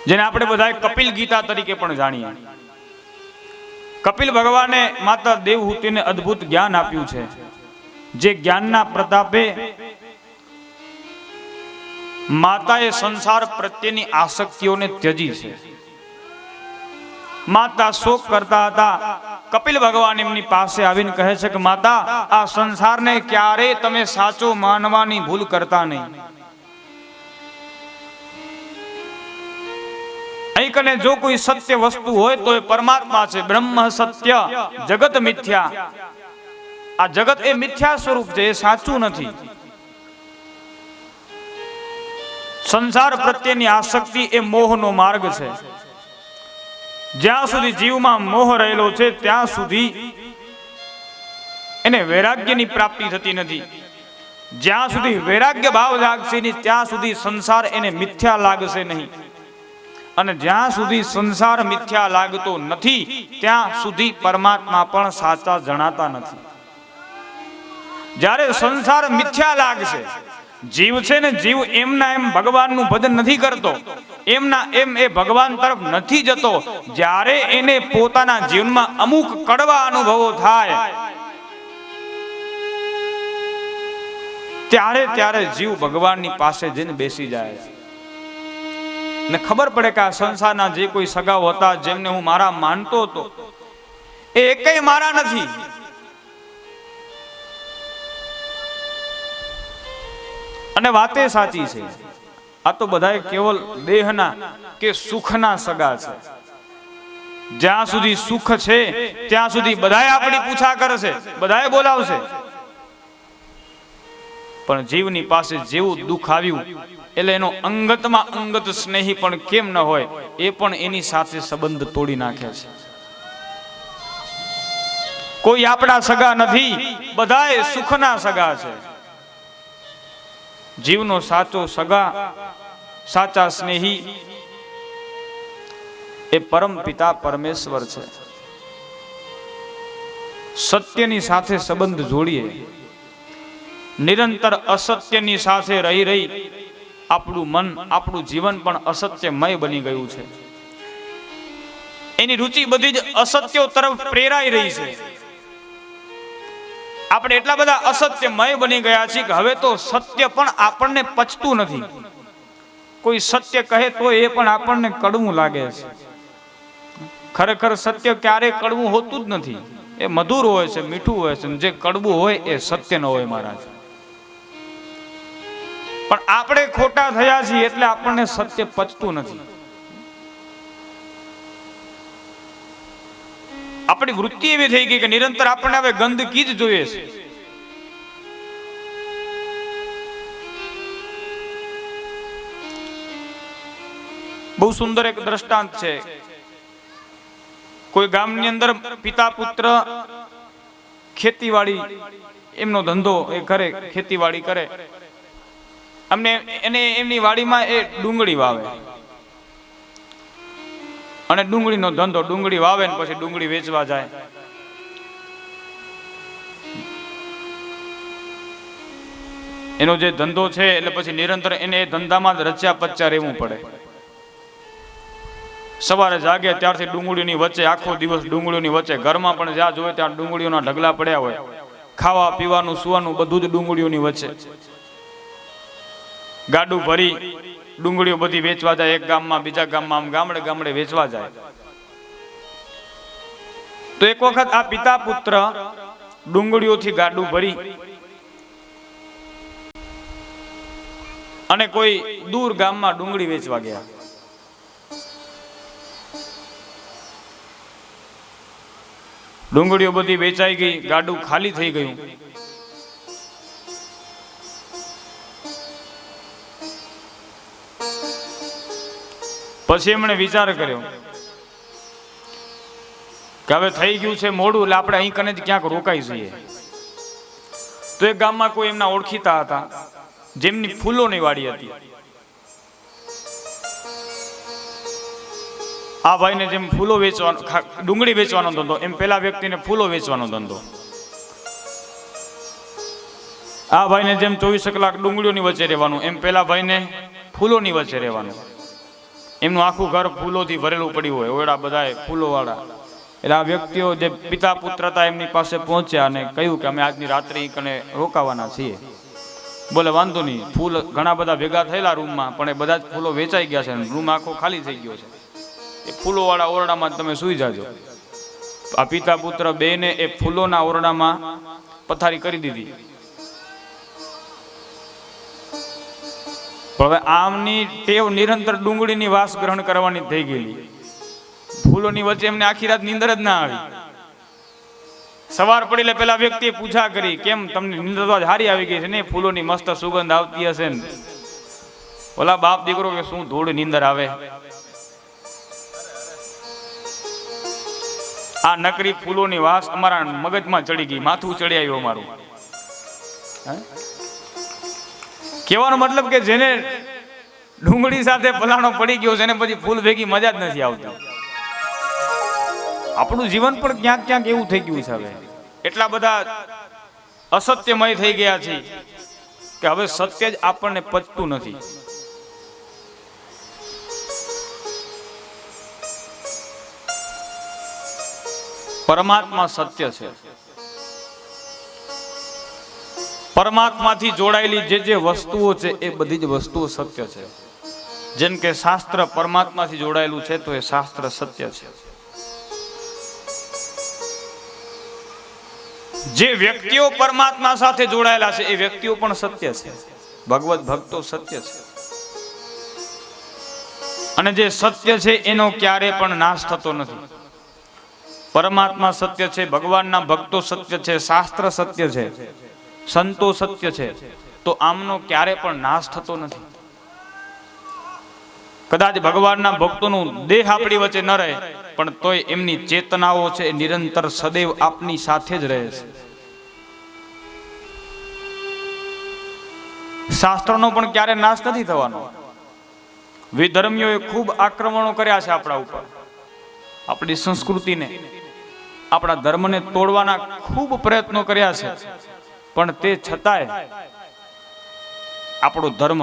જેને આપણે બધા કપિલ ગીતા તરીકે પણ જાણીએ. કપિલ ભગવાને માતા દેવહૂતિને અદ્ભુત જ્ઞાન આપ્યું છે, જે જ્ઞાનના પ્રતાપે માતાએ સંસાર પ્રત્યેની આસક્તિઓને ત્યજી છે. માતા શોક કરતા હતા. કપિલ ભગવાન એમની પાસે આવીને કહે છે કે માતા, આ સંસારને ક્યારેય તમે સાચો માનવાની ભૂલ કરતા નહીં. અહીં કને જો કોઈ સત્ય વસ્તુ હોય તો એ પરમાત્મા છે. બ્રહ્મ સત્ય, જગત મિથ્યા. આ જગત એ મિથ્યા સ્વરૂપ છે, એ સાચું નથી. સંસાર પ્રત્યેની આસક્તિ એ મોહનો માર્ગ છે. જ્યાં સુધી જીવમાં મોહ રહેલો છે ત્યાં સુધી એને વૈરાગ્યની પ્રાપ્તિ થતી નથી. જ્યાં સુધી વૈરાગ્ય ભાવ જાગશે નહીં ત્યાં સુધી સંસાર એને મિથ્યા લાગશે નહીં. અને જ્યાં સુધી સંસાર મિથ્યા લાગતો નથી ત્યાં સુધી પરમાત્મા પણ સાચા જણાતા નથી. જ્યારે સંસાર મિથ્યા લાગશે, જીવ છે ને, જીવ એમના એમ ભગવાનનું ભજન નથી કરતો, એમના એમ એ ભગવાન તરફ નથી જતો. જ્યારે એને પોતાના જીવનમાં અમુક કડવા અનુભવો થાય ત્યારે જીવ ભગવાનની પાસે જઈને બેસી જાય ને ખબર પડે કે આ સંસારના જે કોઈ સગાઓ હતા જેમને હું મારા માનતો હતો એ એકેય મારા નથી. અને વાતે સાચી છે, આ તો બધાય કેવલ દેહના કે સુખના સગા છે. જ્યાં સુધી સુખ છે ત્યાં સુધી બધાય આપણી પૂછા કરશે, બધાય બોલાવશે. પણ જીવની પાસે જેવું દુઃખ આવ્યું એટલે એનો અંગતમાં અંગત સ્નેહી પણ કેમ ન હોય, એ પણ એની સાથે સંબંધ તોડી નાખે છે. કોઈ આપણા સગા નથી, બધાય સુખના સગા છે. જીવનો સાચો સગા, સાચા સ્નેહી એ પરમ પિતા પરમેશ્વર છે. સત્યની સાથે સંબંધ જોડીએ. નિરંતર અસત્યની સાથે રહી આપણું મન, આપણું જીવન પણ અસત્યમય બની ગયું છે. એની રુચિ બધી જ અસત્યો તરફ પ્રેરાઈ રહી છે. આપણે એટલા બધા અસત્યમય બની ગયા છીએ કે હવે તો સત્ય પણ આપણને પચતું નથી. કોઈ સત્ય કહે તો એ પણ આપણને કડવું લાગે છે. ખરેખર સત્ય ક્યારેય કડવું હોતું જ નથી. એ મધુર હોય છે, મીઠું હોય છે. જે કડવું હોય એ સત્ય ન હોય મહારાજ. પણ આપણે ખોટા થયા છીએ એટલે આપણને સત્ય પચતું નથી. આપણી વૃત્તિ એવી થઈ ગઈ કે નિરંતર આપણને હવે ગંદકી જ જોઈએ છે. બહુ સુંદર એક દ્રષ્ટાંત છે. કોઈ ગામની અંદર પિતા પુત્ર ખેતીવાડી એમનો ધંધો એ કરે, ખેતીવાડી કરે. એમની વાડીમાં એ ડુંગળી વાવે અને ડુંગળીનો ધંધો, ડુંગળી વાવે ને પછી ડુંગળી વેચવા જાય. એનો જે ધંધો છે એટલે પછી નિરંતર એને એ ધંધામાં જ રચ્યા પચ્યા રહેવું પડે. સવારે જાગે ત્યારથી ડુંગળીની વચ્ચે, આખો દિવસ ડુંગળીની વચ્ચે. ઘરમાં પણ જ્યાં જોવે ત્યાં ડુંગળીઓના ઢગલા પડ્યા હોય. ખાવા પીવાનું સુવાનું બધું જ ડુંગળીઓની વચ્ચે. ગાડું ભરી ડુંગળીઓ બધી વેચવા જાય, એક ગામમાં બીજા ગામમાં, આમ ગામડે ગામડે વેચવા જાય. તો એક વખત આ પિતા પુત્ર ડુંગળીઓથી ગાડું ભરી અને કોઈ દૂર ગામમાં ડુંગળી વેચવા ગયા. ડુંગળીઓ બધી વેચાઈ ગઈ, ગાડું ખાલી થઈ ગયું. પછી એમણે વિચાર કર્યો કે હવે થઈ ગયું છે મોડું, એટલે આપણે અહીં કને જ ક્યાંક રોકાઈ જઈએ. તો એક ગામમાં કોઈ એમના ઓળખીતા હતા, જેમની ફૂલોની વાડી હતી. આ ભાઈને જેમ ફૂલો વેચવાનો, ડુંગળી વેચવાનો ધંધો, એમ પેલા વ્યક્તિને ફૂલો વેચવાનો ધંધો. આ ભાઈને જેમ 24 કલાક ડુંગળીઓની વચ્ચે રહેવાનું, એમ પેલા ભાઈને ફૂલોની વચ્ચે રહેવાનું. એમનું આખું ઘર ફૂલોથી ભરેલું પડ્યું હોય, ઓરડા બધા ફૂલો વાળા. એટલે આ વ્યક્તિઓ જે પિતા પુત્ર હતા એમની પાસે પહોંચ્યા અને કહ્યું કે અમે આજની રાત્રે કને રોકાવાના છીએ. બોલે વાંધો નહીં, ફૂલ ઘણા બધા ભેગા થયેલા રૂમમાં, પણ એ બધા જ ફૂલો વેચાઈ ગયા છે, રૂમ આખો ખાલી થઈ ગયો છે. એ ફૂલો વાળા ઓરડામાં તમે સુઈ જાજો. આ પિતા પુત્ર બેને એ ફૂલોના ઓરડામાં પથારી કરી દીધી. પણ હવે આમની ટેવ નિરંતર ડુંગળીની વાસ ગ્રહણ કરવાની થઈ ગયેલી. ફૂલોની વચ્ચે એમને આખી રાત નીંદર જ ના આવી. સવાર પડી એટલે પેલા વ્યક્તિએ પૂછા કરી, કેમ તમને નીંદર તો હારી આવી ગઈ છે ને, ફૂલોની મસ્ત સુગંધ આવતી હશે ને? ઓલા બાપ દીકરો કે શું ધૂળ નીંદર આવે, આ નકરી ફૂલોની વાસ અમારા મગજમાં ચડી ગઈ, માથું ચડી આવ્યું અમારું. કહેવાનો મતલબ કે જેને ડુંગળી સાથે પલાણો પડી ગયો છે ને પછી ફૂલ ભેગી મજા જ નથી આવતી. આપણું જીવન પણ ક્યાંક ક્યાંક એવું થઈ ગયું છે. હવે એટલા બધા અસત્યમય થઈ ગયા છે કે હવે સત્ય જ આપણને પચતું નથી. પરમાત્મા સત્ય છે. પરમાત્માથી જોડાયેલી જે વસ્તુઓ છે એ બધી જ વસ્તુઓ સત્ય છે. જેમ કે શાસ્ત્ર પરમાત્માથી જોડાયેલું છે તો એ શાસ્ત્ર સત્ય છે. જે વ્યક્તિઓ પરમાત્મા સાથે જોડાયેલા છે એ વ્યક્તિઓ પણ સત્ય છે. ભગવત ભક્તો સત્ય છે. અને જે સત્ય છે એનો ક્યારે પણ નાશ થતો નથી. પરમાત્મા સત્ય છે, ભગવાનના ભક્તો સત્ય છે, શાસ્ત્ર સત્ય છે, સંતો સત્ય છે, તો આમનો ક્યારે પણ નાશ થતો નથી. કદાચ ભગવાનના ભક્તોનું દેહ આપણી વચ્ચે ન રહે પણ તોય એમની ચેતનાઓ છે નિરંતર સદૈવ આપની સાથે જ રહે છે. શાસ્ત્રનો પણ ક્યારે નાશ નથી થવાનો. વિધર્મીઓએ ખૂબ આક્રમણો કર્યા છે આપણા ઉપર, આપણી સંસ્કૃતિને, આપણા ધર્મને તોડવાના ખૂબ પ્રયત્નો કર્યા છે, પણ તે છતાંય આપણો ધર્મ,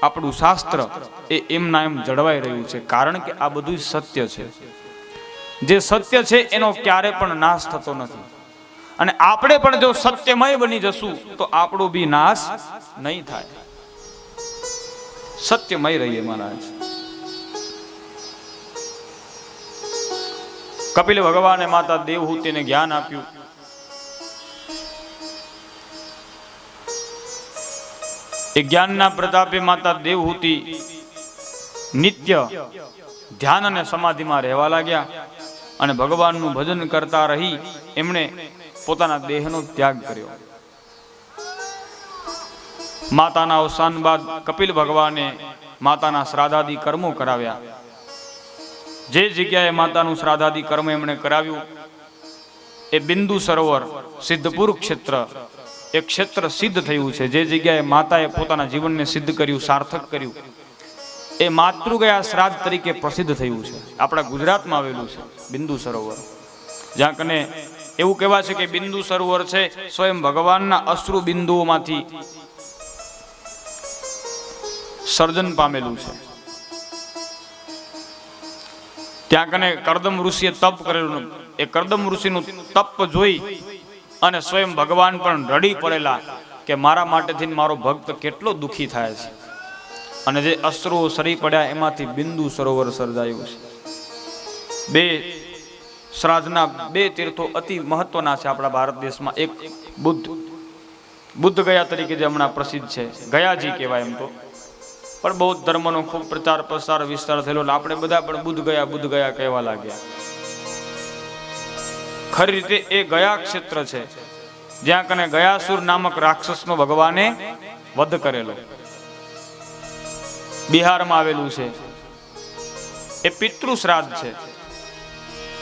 આપણું શાસ્ત્ર એ એમના એમ જળવાઈ રહ્યું છે. કારણ કે આ બધું સત્ય છે. જે સત્ય છે એનો ક્યારે પણ નાશ થતો નથી. અને આપણે પણ જો સત્યમય બની જશું તો આપણો બી નાશ નહીં થાય. સત્યમય રહીએ મહારાજ. કપિલ ભગવાને માતા દેવહૂતિને જ્ઞાન આપ્યું. એ જ્ઞાનના પ્રતાપે માતા દેવહૂતિ નિત્ય ધ્યાન અને સમાધિમાં રહેવા લાગ્યા અને ભગવાનનું ભજન કરતા રહી એમણે પોતાના દેહનો ત્યાગ કર્યો. માતાના અવસાન બાદ કપિલ ભગવાને માતાના શ્રાદ્ધાદિ કર્મો કરાવ્યા. જે જગ્યાએ માતાનું શ્રાદ્ધાદિ કર્મ એમણે કરાવ્યું એ બિંદુ સરોવર સિદ્ધપુર ક્ષેત્ર, એ ક્ષેત્ર સિદ્ધ થયું છે. જે જગ્યાએ માતાએ પોતાના જીવનને સિદ્ધ કર્યું, સાર્થક કર્યું, એ માતૃગયા શ્રાદ્ધ તરીકે પ્રસિદ્ધ થયું છે. આપણા ગુજરાતમાં આવેલું છે બિંદુ સરોવર. જ્યાં કને એવું કહેવાય છે કે બિંદુ સરોવર છે સ્વયં ભગવાનના અશ્રુ બિંદુઓમાંથી સર્જન પામેલું છે. ત્યાં કને કરદમ ઋષિએ તપ કરેલું. એ કરદમ ઋષિનું તપ જોઈ અને સ્વયં ભગવાન પણ રડી પડેલા કે કે મારા માટેથી મારો ભક્ત કેટલો દુઃખી થાય છે, અને જે અશ્રુઓ સરી પડ્યા એમાંથી બિંદુ સરોવર સર્જાયું છે. બે શ્રાદ્ધના બે તીર્થો અતિ મહત્વના છે આપણા ભારત દેશમાં. એક બુદ્ધ ગયા તરીકે જે હમણાં પ્રસિદ્ધ છે, ગયાજી કહેવાય એમ તો, પણ બૌદ્ધ ધર્મનો ખૂબ પ્રચાર પ્રસાર વિસ્તાર થયેલો, આપણે બધા પણ બુદ્ધ ગયા કહેવા લાગ્યા. ખરી રીતે એ ગયા ક્ષેત્ર છે જ્યાં કને ગયાસુર નામક રાક્ષસનો ભગવાને વધ કરેલો, બિહારમાં આવેલું છે. એ પિતૃ શ્રાદ્ધ છે,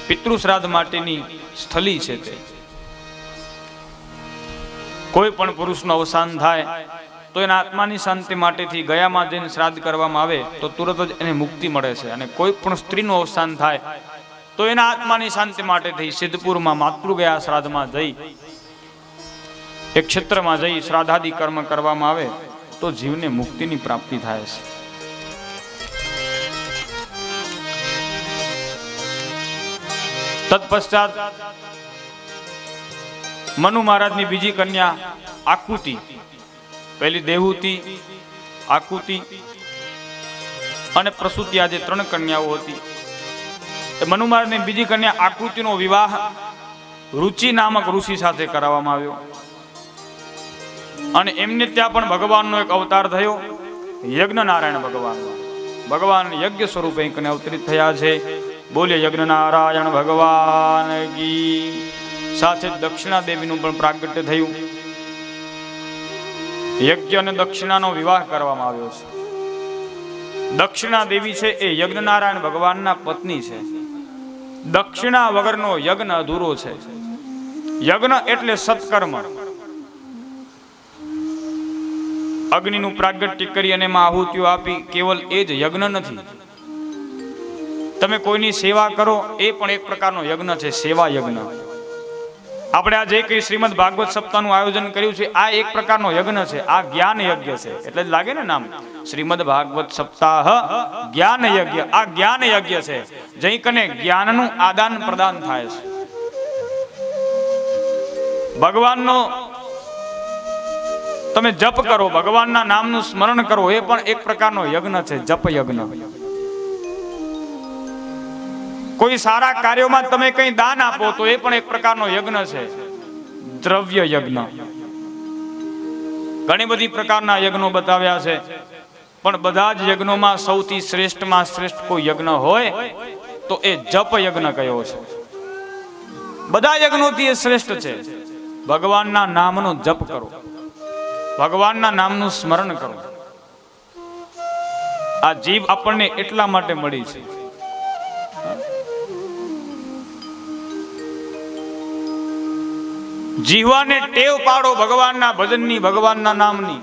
પિતૃ શ્રાદ્ધ માટેની સ્થલી છે. તે કોઈ પણ પુરુષનું અવસાન થાય તો એના આત્માની શાંતિ માટેથી ગયામાં જઈને શ્રાદ્ધ કરવામાં આવે તો તુરત જ એને મુક્તિ મળે છે. અને કોઈ પણ સ્ત્રીનું અવસાન થાય તો એના આત્માની શાંતિ માટેથી સિદ્ધપુરમાં માતૃગયા શ્રાદ્ધમાં જઈ, એક ક્ષેત્રમાં જઈ શ્રાદ્ધાદિ કર્મ કરવામાં આવે તો જીવને મુક્તિની પ્રાપ્તિ થાય છે. તત્પશ્ચાત મનુ મહારાજની બીજી કન્યા આકુતિ, પહેલી દેવહૂતિ, આકુતિ અને પ્રસૂતિ, આજે 3 કન્યાઓ હતી. મનુ મહારાજની બીજી કન્યા આકૃતિનો વિવાહ રુચિ નામક ઋષિ સાથે કરાવવામાં આવ્યો. અને એમને ત્યાં પણ ભગવાનનો એક અવતાર થયો, યજ્ઞ નારાયણ ભગવાન યજ્ઞ સ્વરૂપે કને અવતરિત થયા છે. બોલે યજ્ઞ નારાયણ ભગવાન કી. સાથે દક્ષિણા દેવીનું પણ પ્રાગટ્ય થયું. યજ્ઞ અને દક્ષિણાનો વિવાહ કરવામાં આવ્યો છે. દક્ષિણા દેવી છે એ યજ્ઞ નારાયણ ભગવાનના પત્ની છે. દક્ષિણા વગરનો યજ્ઞ અધૂરો છે. યજ્ઞ એટલે સત્કર્મ. અગ્નિનું પ્રાગટ્ય કરી અને એમાં આહુતિઓ આપી, કેવલ એ જ યજ્ઞ નથી. તમે કોઈની સેવા કરો એ પણ એક પ્રકારનો યજ્ઞ છે, સેવા યજ્ઞ. આપણે આ જે કઈ શ્રીમદ ભાગવત સપ્તાહનું આયોજન કર્યું છે આ એક પ્રકારનો યજ્ઞ છે. આ જ્ઞાન યજ્ઞ છે, એટલે જ લાગે ને નામ શ્રીમદ ભાગવત સપ્તાહ જ્ઞાન યજ્ઞ. આ જ્ઞાન યજ્ઞ છે, જઈ કને જ્ઞાનનું આદાન પ્રદાન થાય છે. ભગવાનનો તમે જપ કરો, ભગવાનના નામનું સ્મરણ કરો, એ પણ એક પ્રકારનો યજ્ઞ છે, જપ યજ્ઞ. કોઈ સારા કાર્યોમાં તમે કઈ દાન આપો તો એ પણ એક પ્રકારનો યજ્ઞ છે, દ્રવ્ય યજ્ઞ. ઘણી બધી પ્રકારના યજ્ઞો બતાવ્યા છે, પણ બધા જ યજ્ઞોમાં સૌથી શ્રેષ્ઠમાં શ્રેષ્ઠ કોઈ યજ્ઞ હોય તો એ જપ યજ્ઞ કયો છે. બધા યજ્ઞોથી એ શ્રેષ્ઠ છે. ભગવાનના નામનો જપ કરો, ભગવાનના નામનું સ્મરણ કરો. આ જીભ આપણને એટલા માટે મળી છે. જીવાને ટેવ પાડો ભગવાનના ભજનની, ભગવાનના નામની.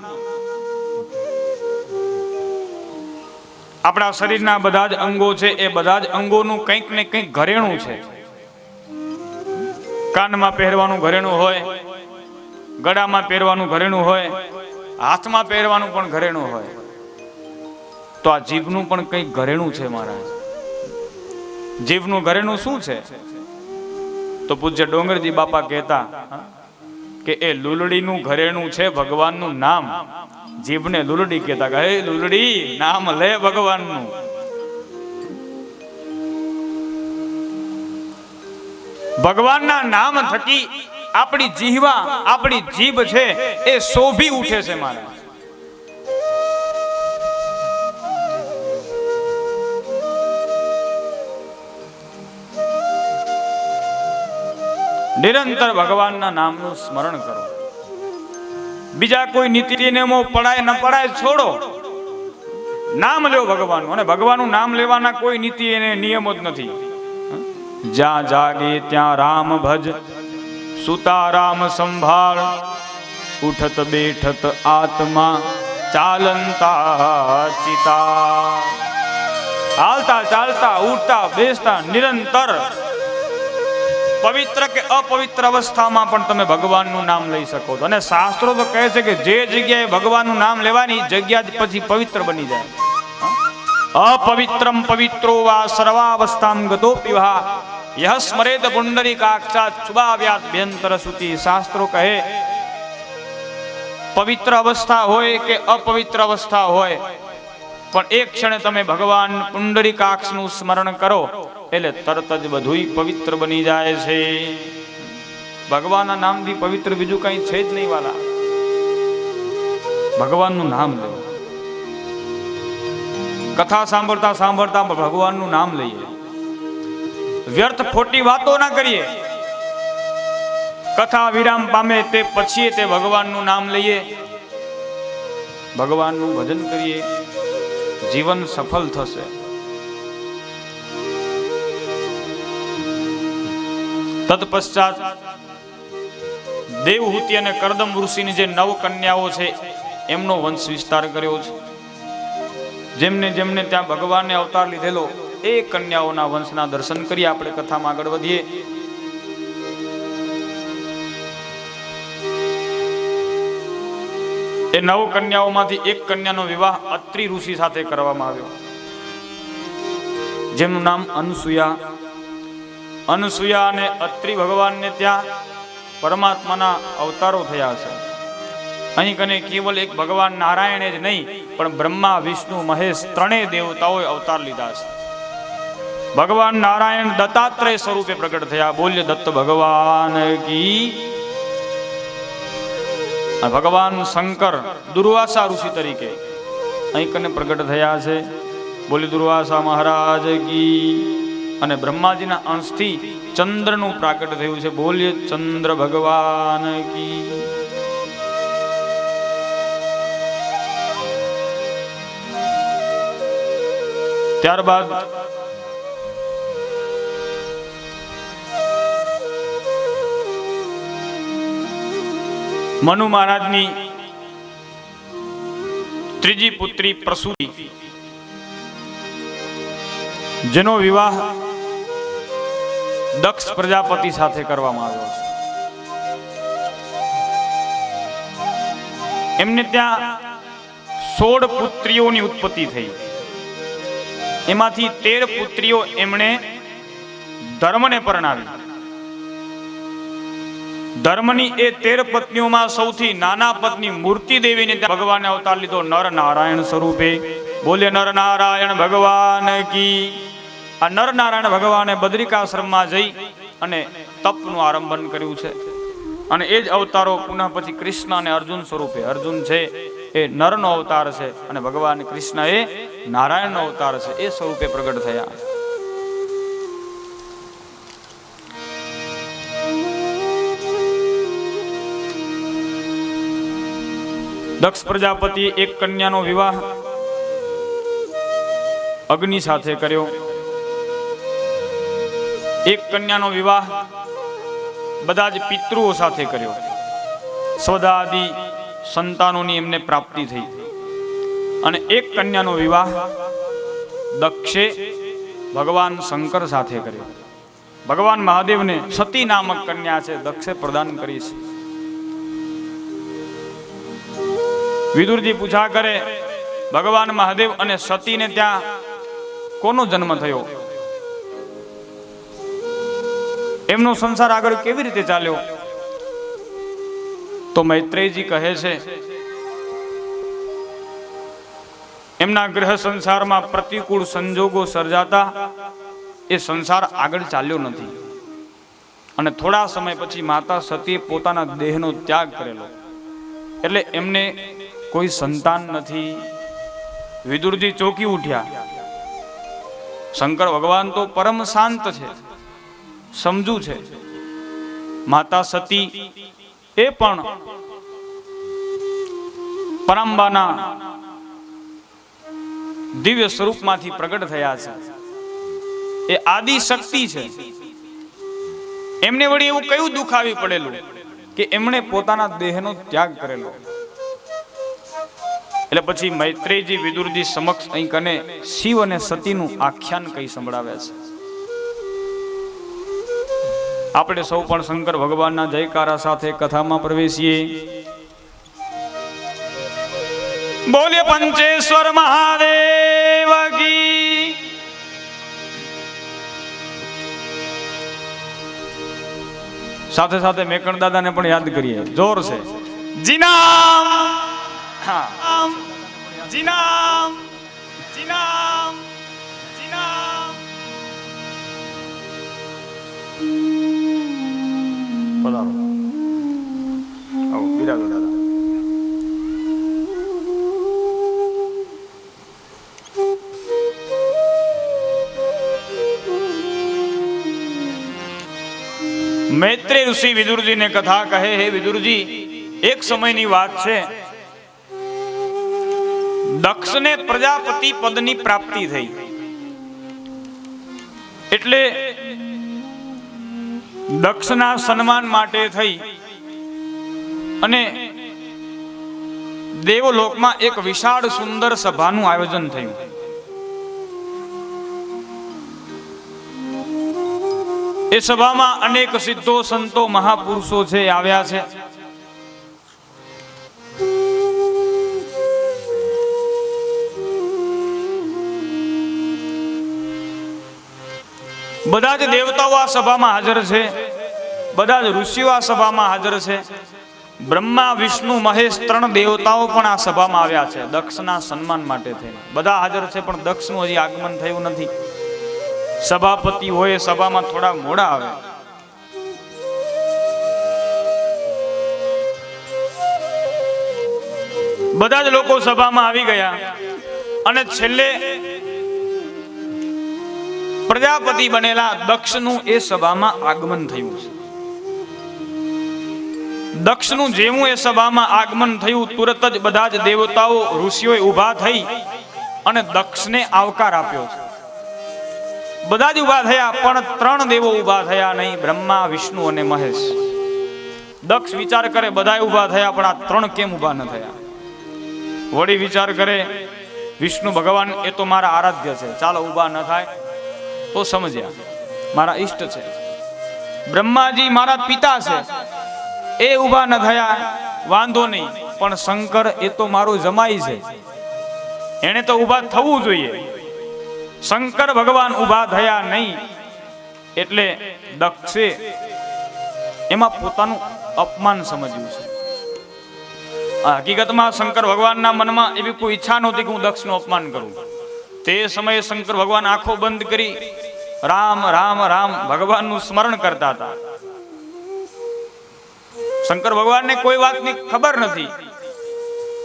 આપણા શરીરના બધા જ અંગો છે એ બધા જ અંગોનું કંઈક ને કંઈક ઘરેણું છે. કાનમાં પહેરવાનું ઘરેણું હોય, ગળામાં પહેરવાનું ઘરેણું હોય, હાથમાં પહેરવાનું પણ ઘરેણું હોય. તો આ જીભનું પણ કંઈક ઘરેણું છે મહારાજ. જીભનું ઘરેણું શું છે? તો પૂજ્ય ડોંગરજી બાપા કહેતા કે એ લુલડીનું ઘરેણું છે ભગવાનનું નામ. જીભને લુલડી કહેતા કે હે લુલડી, નામ લે ભગવાનનું. ભગવાનના નામ થકી આપણી જીહવા, આપણી જીભ છે એ શોભી ઉઠે છે મારા. નિરંતર ભગવાનના નામનું સ્મરણ કરો. બીજા કોઈ નીતિ નિયમો પડાય ન પડાય છોડો, નામ લ્યો ભગવાનનું. અને ભગવાનનું નામ લેવાના કોઈ નીતિ અને નિયમો જ નથી. જ્યાં જાગે ત્યાં રામ ભજ, સુતા રામ સંભાળ, ઉઠત બેઠત આત્મા, ચાલંતા ચિતા. હાલતા ચાલતા ઉઠતા બેસતા નિરંતર પવિત્ર કે અપવિત્ર અવસ્થામાં પણ તમે ભગવાનનું નામ લઈ શકો છો. અને શાસ્ત્રો તો કહે છે કે જે જગ્યાએ ભગવાનનું નામ લેવાની જગ્યા પછી પવિત્ર બની જાય. અપવિત્રમ પવિત્રો વા સર્વાવસ્થામ ગતોપી વા યહ સ્મરેત પુંડરીકાક્ષાત શુભાવ્યાત ભ્યંતર સુતિ. શાસ્ત્રો કહે પવિત્ર અવસ્થા હોય કે અપવિત્ર અવસ્થા હોય, પણ એક ક્ષણે તમે ભગવાન પુંડરીકાક્ષનું સ્મરણ કરો એટલે તરત જ બધુંય પવિત્ર બની જાય છે. ભગવાનના નામથી પવિત્ર બીજું કઈ છે જ નહીં વાલા. ભગવાનનું નામ લેવું. કથા સાંભળતા સાંભળતા ભગવાનનું નામ લઈએ. વ્યર્થ ખોટી વાતો ના કરીએ. કથા વિરામ પામે તે પછી તે ભગવાનનું નામ લઈએ, ભગવાનનું ભજન કરીએ, જીવન સફળ થશે. તત્પશ્ચાત દેવહૂતિ અને કરદમ ઋષિની જે 9 કન્યાઓ છે એમનો વંશ વિસ્તાર કર્યો છે. જેમને જેમને ત્યાં ભગવાને અવતાર લીધેલો એ કન્યાઓના વંશના દર્શન કરી આપણે કથામાં આગળ વધીએ. એ 9 કન્યાઓમાંથી એક કન્યાનો વિવાહ અત્રિ ઋષિ સાથે કરવામાં આવ્યો, જેમનું નામ અનસુયા. અનસુયા અને અત્રિ ભગવાનને ત્યાં પરમાત્માના અવતારો થયા છે. અહીં કને કેવલ એક ભગવાન નારાયણે જ નહીં, પણ બ્રહ્મા, વિષ્ણુ, મહેશ ત્રણેય દેવતાઓએ અવતાર લીધા છે. ભગવાન નારાયણ દત્તાત્રેય સ્વરૂપે પ્રગટ થયા. બોલ્ય દત્ત ભગવાન કી. ભગવાન શંકર દુર્વાસા ઋષિ તરીકે અહીં કને પ્રગટ થયા છે. બોલ્ય દુર્વાસા મહારાજ કી. અને બ્રહ્માજીના અંશથી ચંદ્રનું પ્રાગટ થયું છે. બોલ્ય ચંદ્ર ભગવાન કી. ત્યારબાદ મનુ મહારાજની ત્રીજી પુત્રી પ્રસૂતિ, જેનો વિવાહ દક્ષ પ્રજાપતિ સાથે કરવામાં આવ્યો છે. એમને ત્યાં 16 પુત્રીઓની ઉત્પત્તિ થઈ. એમાંથી 13 પુત્રીઓ એમણે ધર્મને પરણાવી. ધર્મની એ 13 પત્નીઓમાં સૌથી નાના પત્ની મૂર્તિ દેવીને ભગવાને અવતાર લીધો નર નારાયણ સ્વરૂપે. બોલે નર નારાયણ ભગવાન કી. આ નર નારાયણ ભગવાને બદ્રિકાશ્રમમાં જઈ અને તપનું આરંભન કર્યું છે. અને એ જ અવતારો પુનઃ પછી કૃષ્ણ અને અર્જુન સ્વરૂપે. અર્જુન છે એ નરનો અવતાર છે અને ભગવાન કૃષ્ણ એ નારાયણનો અવતાર છે. એ સ્વરૂપે પ્રગટ થયા. દક્ષ પ્રજાપતિ એક કન્યાનો વિવાહ અગ્નિ સાથે કર્યો. એક કન્યાનો વિવાહ બધા જ પિતૃઓ સાથે કર્યો. સ્વદાદિ સંતાનોની એમને પ્રાપ્તિ થઈ. અને એક કન્યાનો વિવાહ દક્ષે ભગવાન શંકર સાથે કર્યો. ભગવાન મહાદેવને સતી નામક કન્યા છે દક્ષે પ્રદાન કરી છે. વિદુરજી પૂછા કરે, ભગવાન મહાદેવ અને સતીને ત્યાં કોનો જન્મ થયો? એમનો સંસાર આગળ કેવી રીતે ચાલ્યો? તો મૈત્રેયજી કહે છે, એમના ગ્રહ સંસારમાં પ્રતિકૂળ સંજોગો સર્જાતા એ સંસાર આગળ ચાલ્યો નથી. અને થોડા સમય પછી માતા સતીએ પોતાના દેહનો ત્યાગ કરેલો, એટલે એમને કોઈ સંતાન નથી. વિદુરજી ચોંકી ઉઠ્યા. શંકર ભગવાન તો પરમ શાંત છે, સમજુ છે. માતા સતી એ પણ પરાંબાના દિવ્ય સ્વરૂપમાંથી પ્રગટ થયા છે. એ આદિ શક્તિ છે. એમને વળી એવું કયું દુઃખ આવી પડેલું કે એમણે પોતાના દેહનો ત્યાગ કરેલો? એટલે પછી મૈત્રેયજી વિદુરજી સમક્ષ અહીં કને શિવ અને સતીનું આખ્યાન કઈ સંભળાવે છે. આપણે સૌ પણ શંકર ભગવાનના જયકારા સાથે કથામાં પ્રવેશીએ. બોલે પંચેશ્વર મહાદેવ કી. સાથે સાથે મેકણ દાદાને પણ યાદ કરીએ. જોર છે. જીનામ, હા, જીનામ, જીનામ, જીનામ. પધારો, આવો બિરાજો દાદા. મૈત્રેય ઋષિ વિદુરજી ને કથા કહે, હે વિદુરજી, એક સમયની વાત છે, દક્ષને પ્રજાપતિ પદની પ્રાપ્તિ થઈ. એટલે દક્ષના સન્માન માટે થઈ અને દેવલોકમાં એક વિશાળ સુંદર સભાનું આયોજન થયું. એ સભામાં અનેક સિદ્ધો, સંતો, મહાપુરુષો છે આવ્યા છે. બધા જ દેવતાઓ આ સભામાં હાજર છે, બધા જ ઋષિઓ આ સભામાં હાજર છે. બ્રહ્મા, વિષ્ણુ, મહેશ ત્રણ દેવતાઓ પણ આ સભામાં આવ્યા છે દક્ષના સન્માન માટે થઈને. બધા હાજર છે પણ દક્ષનું હજી આગમન થયું નથી. સભાપતિ હોય સભામાં થોડા મોડા આવે. બધા જ લોકો સભામાં આવી ગયા અને છેલ્લે પ્રજાપતિ બનેલા દક્ષનું એ સભામાં આગમન થયું છે. દક્ષનું જેવું એ સભામાં આગમન થયું, તુરત જ બધા જ દેવતાઓ, ઋષિઓએ ઊભા થઈ અને દક્ષને આવકાર આપ્યો છે. બધા જ ઊભા થયા પણ ત્રણ દેવો ઊભા થયા નહીં, બ્રહ્મા, વિષ્ણુ અને મહેશ. દક્ષ વિચાર કરે બધા ઊભા થયા પણ આ ત્રણ કેમ ઊભા ન થયા? વળી વિચાર કરે વિષ્ણુ ભગવાન એ તો મારા આરાધ્ય છે, ચાલો ઊભા ન થાય તો સમજ્યા મારા ઈષ્ટ છે. બ્રહ્માજી મારા પિતા છે, એ ઊભા ન થયા વાંધો નહીં, પણ શંકર એ તો મારો જમાઈ છે, એને તો ઊભા થવું જોઈએ. શંકર ભગવાન ઊભા થયા નહીં એટલે દક્ષે એમાં પોતાનું અપમાન સમજ્યું છે. હકીકતમાં શંકર ભગવાનના મનમાં એવી કોઈ ઈચ્છા નહોતી કે હું દક્ષનું અપમાન કરું. તે સમયે શંકર ભગવાન આંખો બંધ કરી રામ રામ રામ ભગવાનનું સ્મરણ કરતા હતા. શંકર ભગવાનને કોઈ વાતની ખબર નથી,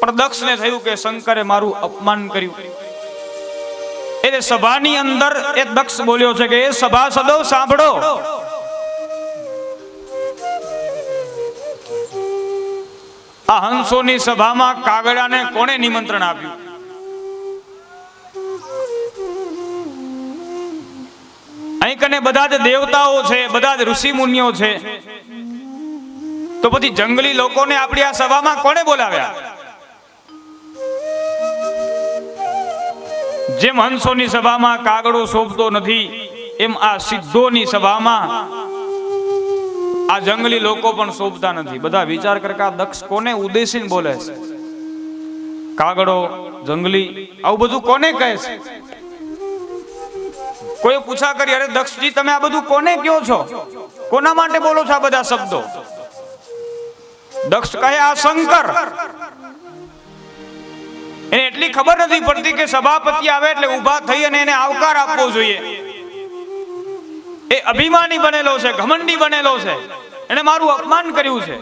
પણ દક્ષને થયું કે શંકરે મારું અપમાન કર્યું. એટલે સભાની અંદર એ દક્ષ બોલ્યો છે કે એ સભાસદો સાંભળો, આ હંસોની સભામાં કાગડાને કોણે નિમંત્રણ આપ્યું? અહીં કને બધા જ દેવતાઓ છે, બધા જ ઋષિ મુનિઓ છે, તો પછી જંગલી લોકોને આપણી આ સભામાં કોણે બોલાવ્યા? જેમ હંસોની સભામાં કાગડો શોભતો નથી, એમ આ સિદ્ધોની સભામાં આ જંગલી લોકો પણ શોભતા નથી. બધા વિચાર કરે કે આ દક્ષ કોને ઉદ્દેશીને બોલે છે? કાગડો, જંગલી, આવું બધું કોને કહે છે? કોઈ પૂછા કરી, અરે દક્ષજી તમે આ બધું કોને કહો છો? કોના માટે બોલો છો આ બધા શબ્દો? દક્ષ કહે આ શંકર. એને એટલી ખબર નથી પડતી કે સભાપતિ આવે એટલે ઊભા થઈ અને એને આવકાર આપવો જોઈએ. એ અભિમાની બનેલો છે, ઘમંડી બનેલો છે, એને મારું અપમાન કર્યું છે.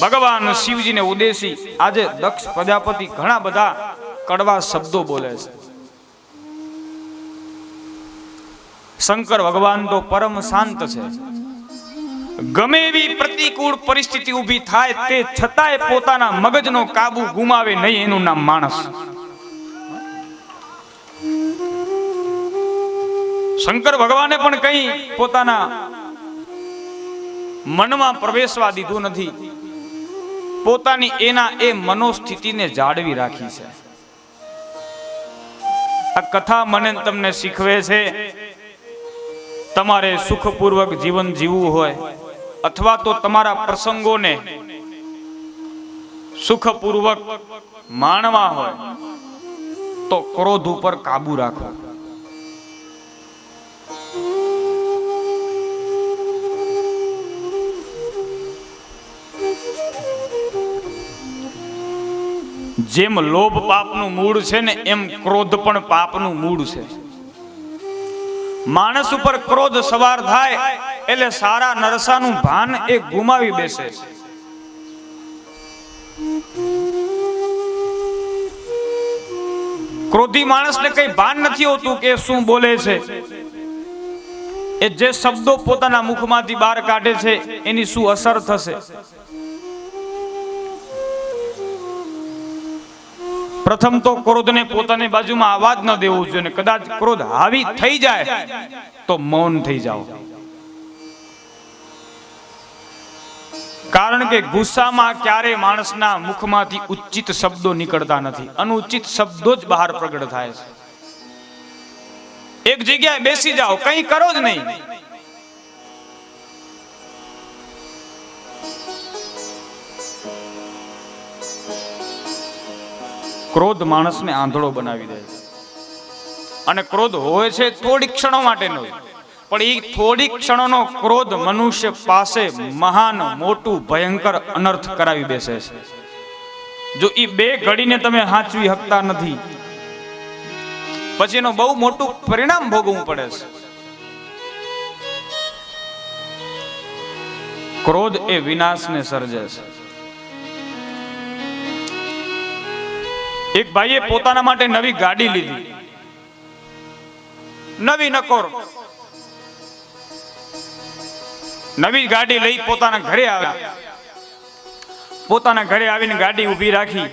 ભગવાન શિવજીને ઉદ્દેશી આજે દક્ષ પ્રજાપતિ ઘણા બધા કડવા શબ્દો બોલે છે. શંકર ભગવાન તો પરમ શાંત છે. ગમે એવી પ્રતિકૂળ પરિસ્થિતિ ઊભી થાય તે છતાંય પોતાના મગજનો કાબુ ગુમાવે નહીં, એનું નામ માણસ. શંકર ભગવાને પણ કંઈ પોતાના મનમાં પ્રવેશવા દીધું નથી, પોતાની એના એ મનોસ્થિતિને જાળવી રાખી છે. આ કથા મને તમને શીખવે છે, તમારે સુખપૂર્વક જીવન જીવવું હોય અથવા તો તમારા પ્રસંગોને સુખપૂર્વક માણવા હોય તો ક્રોધ ઉપર કાબુ રાખો. જેમ લોભ પાપનું મૂળ છે ને એમ ક્રોધ પણ પાપનું મૂળ છે. માણસ ઉપર ક્રોધ સવાર થાય એટલે સારા નરસાનું ભાન એ ગુમાવી બેસે છે. ક્રોધી માણસને કઈ ભાન નથી હોતું કે શું બોલે છે, એ જે શબ્દો પોતાના મુખમાંથી બહાર કાઢે છે એની શું અસર થશે. પ્રથમ તો ક્રોધને પોતાની બાજુમાં આવાજ ન દેવું જોઈએ. કદાચ ક્રોધ હાવી થઈ જાય તો મૌન થઈ જાઓ. કારણ કે ગુસ્સામાં ક્યારે માણસના મુખમાંથી ઉચિત શબ્દો નીકળતા નથી, અનુચિત શબ્દો જ બહાર પ્રગટ થાય છે. એક જગ્યાએ બેસી જાઓ, કંઈ કરો જ નહીં. ક્રોધ માણસને આંધળો બનાવી દે છે. અને ક્રોધ હોય છે થોડી ક્ષણો માટેનો, પણ એ થોડી ક્ષણોનો ક્રોધ મનુષ્ય પાસે મહાન મોટું ભયંકર અનર્થ કરાવી બેસે છે. જો એ બે ઘડીને તમે હાંચવી શકતા નથી, પછી એનું બહુ મોટું પરિણામ ભોગવવું પડે છે. ક્રોધ એ વિનાશને સર્જે છે. એક ભાઈએ પોતાના માટે નવી ગાડી લીધી, નવી નકોર નવી ગાડી લઈ પોતાના ઘરે આવ્યા. પોતાના ઘરે આવીને ગાડી ઊભી રાખી.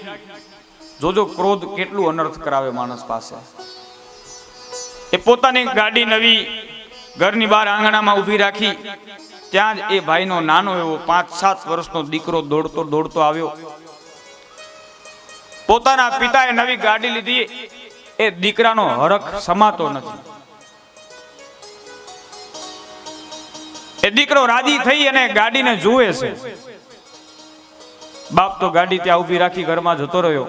જોજો ક્રોધ કેટલું અનર્થ કરાવે માણસ પાસે. એ પોતાની ગાડી નવી ઘરની બહાર આંગણામાં ઊભી રાખી. ત્યાં જ એ ભાઈનો નાનો એવો 5-7 વર્ષનો દીકરો દોડતો દોડતો આવ્યો. પોતાના પિતાએ નવી ગાડી લીધી, એ દીકરાનો હરખ સમાતો નથી. એ દીકરો રાજી થઈ અને ગાડીને જુએ છે. બાપ તો ગાડી ત્યાં ઊભી રાખી ઘરમાં જતો રહ્યો.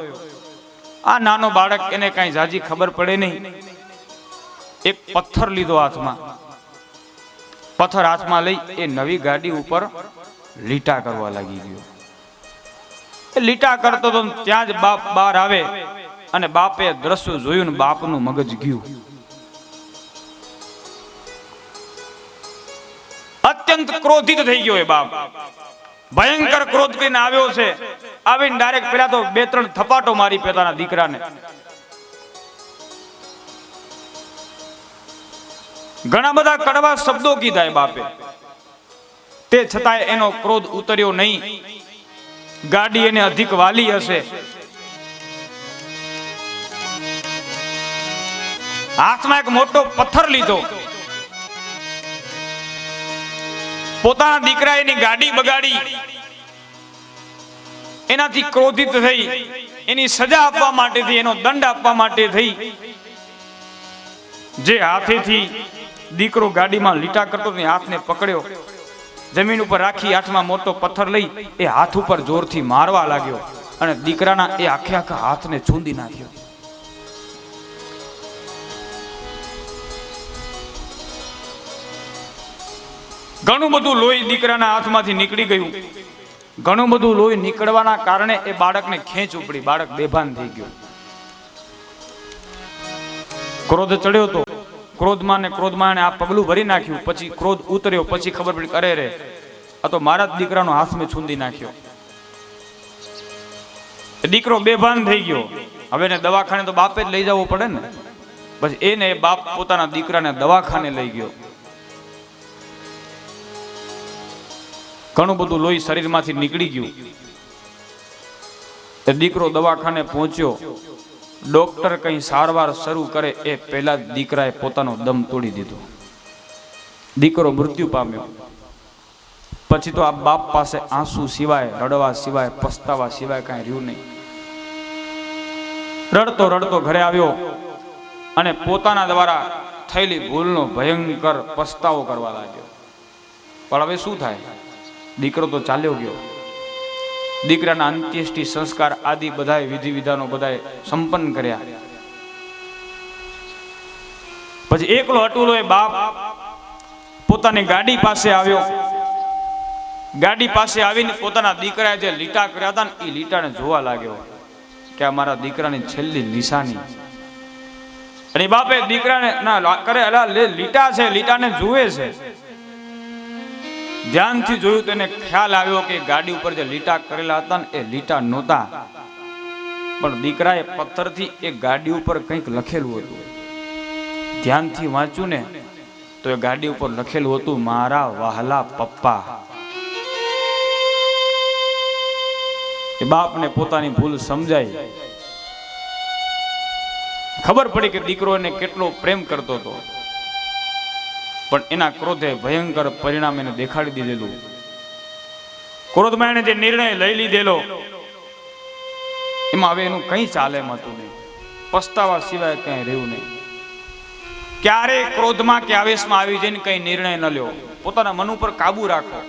આ નાનો બાળક, એને કઈ જાજી ખબર પડે નહીં. એક પથ્થર લીધો હાથમાં. પથ્થર હાથમાં લઈ એ નવી ગાડી ઉપર લીટા કરવા લાગી ગયો. એ લીટા કરતો તો ત્યાં જ બાપ બહાર આવે અને બાપે દ્રશ્ય જોયું ને બાપનું મગજ ગયું. અત્યંત ક્રોધિત થઈ ગયો એ બાપ. ભયંકર ક્રોધ કરીને આવ્યો છે. આવીને ડાયરેક્ટ પેલા તો 2-3 થપાટો મારી પોતાના દીકરાને. ઘણા બધા કડવા શબ્દો કીધા એ બાપે. તે છતાંય એનો ક્રોધ ઉતર્યો નહીં. ગાડી એને અધિક વાલી હશે. હાથમાં એક મોટો પથ્થર લીધો. પોતાના દીકરા એની ગાડી બગાડી, એનાથી ક્રોધિત થઈ, એની સજા આપવા માટે થઈ, એનો દંડ આપવા માટે થઈ, જે હાથેથી દીકરો ગાડીમાં લીટા કરતો હતો હાથને પકડ્યો, જમીન ઉપર રાખી, હાથમાં મોટો પથ્થર લઈ એ હાથ ઉપર જોરથી મારવા લાગ્યો અને દીકરાના એ આખે આખા હાથને છૂંદી નાખ્યો. ઘણું બધું લોહી દીકરાના હાથમાંથી નીકળી ગયું. ઘણું બધું લોહી નીકળવાના કારણે એ બાળકને ખેંચ ઉપડી. બાળક બેભાન થઈ ગયો. ક્રોધ ચડ્યો તો ક્રોધમાં આ પગલું ભરી નાખ્યું. પછી ક્રોધ ઉતર્યો. પછી ખબર પડી, અરે રે, આ તો મારા જ દીકરાનો હાથ મેં છૂંદી નાખ્યો. દીકરો બેભાન થઈ ગયો. હવે એને દવાખાને તો બાપે જ લઈ જવો પડે ને. પછી એને બાપ પોતાના દીકરાને દવાખાને લઈ ગયો. ઘણું બધું લોહી શરીરમાંથી નીકળી ગયું. એ દીકરો દવાખાને પહોંચ્યો. ડોક્ટર કઈ સારવાર શરૂ કરે એ પહેલા દીકરાએ પોતાનો દમ તોડી દીધો. દીકરો મૃત્યુ પામ્યો. પછી તો આ બાપ પાસે આંસુ સિવાય, રડવા સિવાય, પસ્તાવા સિવાય કાંઈ રહ્યું નહીં. રડતો રડતો ઘરે આવ્યો અને પોતાના દ્વારા થયેલી ભૂલનો ભયંકર પસ્તાવો કરવા લાગ્યો. પણ હવે શું થાય? દીકરો તો ચાલ્યો ગયો. દીકરાના અંત્યેષ્ટિ સંસ્કાર આદિ બધાય વિધિ વિધાનો બધાય સંપન્ન કર્યા. પછી એકલો અટુલો એ બાપ પોતાની ગાડી પાસે આવ્યો. ગાડી પાસે આવીને પોતાના દીકરાએ જે લીટા કર્યા હતા ને એ લીટાને જોવા લાગ્યો કે કે આ મારા દીકરાની છેલ્લી નિશાની. અને બાપે દીકરાને ના કરે અલા લીટા છે, લીટાને જુએ છે. ધ્યાનથી જોયું તો એને ખ્યાલ આવ્યો કે ગાડી ઉપર જે લીટા કરેલા હતા ને એ લીટા નહોતા, પણ દીકરાએ પથ્થરથી એ ગાડી ઉપર કંઈક લખેલું હતું. ધ્યાનથી વાંચ્યું ને તો એ ગાડી ઉપર લખેલું હતું મારા વહાલા પપ્પા. એ બાપને પોતાની ભૂલ સમજાઈ, ખબર પડી કે દીકરો એને કેટલો પ્રેમ કરતો હતો, પણ એના ક્રોધે ભયંકર પરિણામ એને દેખાડી દીધેલું. ક્રોધમાં એને જે નિર્ણય લઈ લીધેલો એમાં હવે એનું કંઈ ચાલે એમ હતું નહીં. પસ્તાવા સિવાય કંઈ રહ્યું નહીં. ક્યારે ક્રોધમાં કે આવેશમાં આવી જઈને કંઈ નિર્ણય ન લ્યો, પોતાના મન ઉપર કાબુ રાખો.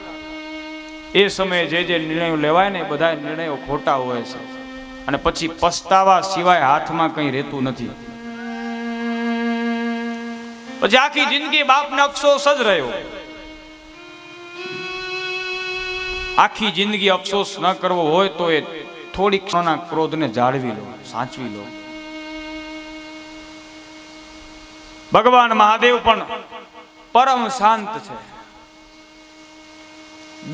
એ સમયે જે નિર્ણયો લેવાય ને એ બધા નિર્ણયો ખોટા હોય છે, અને પછી પસ્તાવા સિવાય હાથમાં કંઈ રહેતું નથી. પછી આખી જિંદગી બાપને અફસોસ જ રહ્યો. આખી જિંદગી અફસોસ ન કરવો હોય તો એ થોડી ક્ષણના ક્રોધને જાળવી લો, સાચવી લો. ભગવાન મહાદેવ પણ પરમ શાંત છે.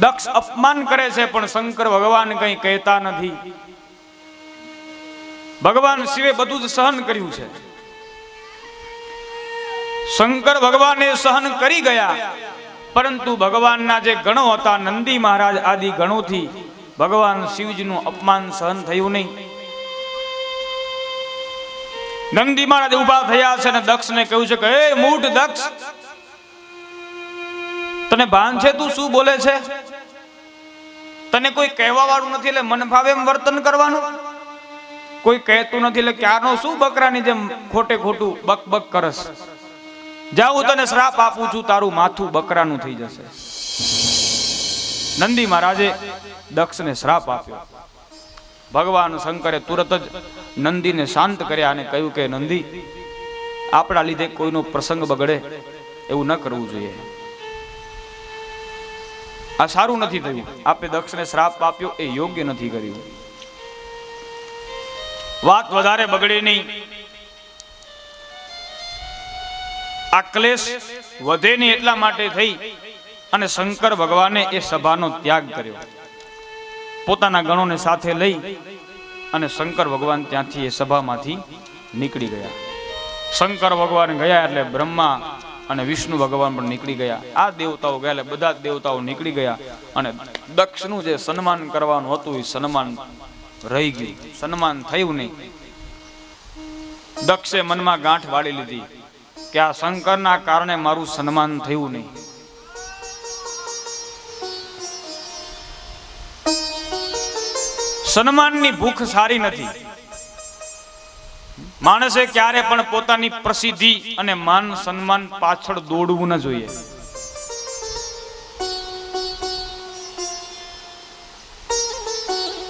દક્ષ અપમાન કરે છે પણ શંકર ભગવાન કંઈ કહેતા નથી. ભગવાન શિવે બધું જ સહન કર્યું છે. શંકર ભગવાને સહન કરી ગયા, પરંતુ ભગવાનના જે ગણો હતા નંદી મહારાજ આદિ ગણોથી ભગવાન શિવજીનું અપમાન સહન થયું નહીં. નંદી મહારાજ ઉભા થયા છે અને દક્ષને કહ્યું છે કે હે મૂઢ દક્ષ, તને ભાન છે તું શું બોલે છે? તને કોઈ કહેવા વાળું નથી એટલે મન ભાવે એમ વર્તન કરવાનું. કોઈ કહેતું નથી એટલે ક્યારનો શું બકરાની જેમ ખોટે ખોટું બક બક કરસ? જાઉં તને શ્રાપ આપું છું, તારું માથું બકરાનું થઈ જશે. નંદી મહારાજે દક્ષને શ્રાપ આપ્યો. ભગવાન શંકરે તુરત જ નંદીને શાંત કર્યા અને કહ્યું કે નંદી, આપણા લીધે કોઈનો પ્રસંગ બગડે એવું ન કરવું જોઈએ. આ સારું નથી થયું. આપે દક્ષને શ્રાપ આપ્યો એ યોગ્ય નથી કર્યું. વાત વધારે બગડે નહીં, આ ક્લેશ વધે નહીં એટલા માટે થઈ અને શંકર ભગવાને એ સભાનો ત્યાગ કર્યો. પોતાના ગણોને સાથે લઈ અને શંકર ભગવાન ત્યાંથી એ સભામાંથી નીકળી ગયા. શંકર ભગવાન ગયા એટલે બ્રહ્મા અને વિષ્ણુ ભગવાન પણ નીકળી ગયા. આ દેવતાઓ ગયા એટલે બધા જ દેવતાઓ નીકળી ગયા અને દક્ષનું જે સન્માન કરવાનું હતું એ સન્માન રહી ગયું, સન્માન થયું નહીં. દક્ષે મનમાં ગાંઠ વાળી લીધી કે આ શંકરના કારણે મારું સન્માન થયું નહીં. સન્માનની ભૂખ સારી નથી. માણસે ક્યારે પણ પોતાની પ્રસિદ્ધિ અને માન સન્માન પાછળ દોડવું ન જોઈએ.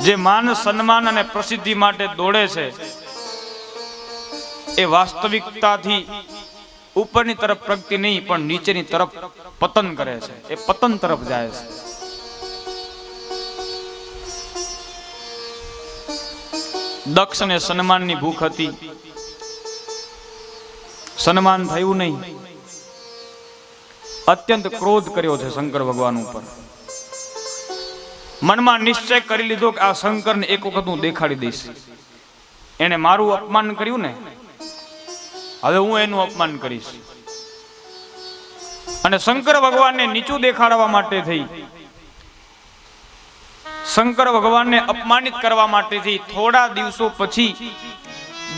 જે માન સન્માન અને પ્રસિદ્ધિ માટે દોડે છે એ વાસ્તવિકતાથી ઉપરની તરફ પ્રગતિ નહીં પણ નીચેની તરફ પતન કરે છે, એ પતન તરફ જાય છે. દક્ષને સન્માનની ભૂખ હતી, સન્માન થયું નહીં. અત્યંત ક્રોધ કર્યો છે શંકર ભગવાન ઉપર. મનમાં નિશ્ચય કરી લીધો કે આ શંકરને એક વખત હું દેખાડી દઈશ. એને મારું અપમાન કર્યું ને, હવે હું એનું અપમાન કરીશ. અને શંકર ભગવાનને નીચું દેખાડવા માટે થઈ, શંકર ભગવાનને અપમાનિત કરવા માટેથી થોડા દિવસો પછી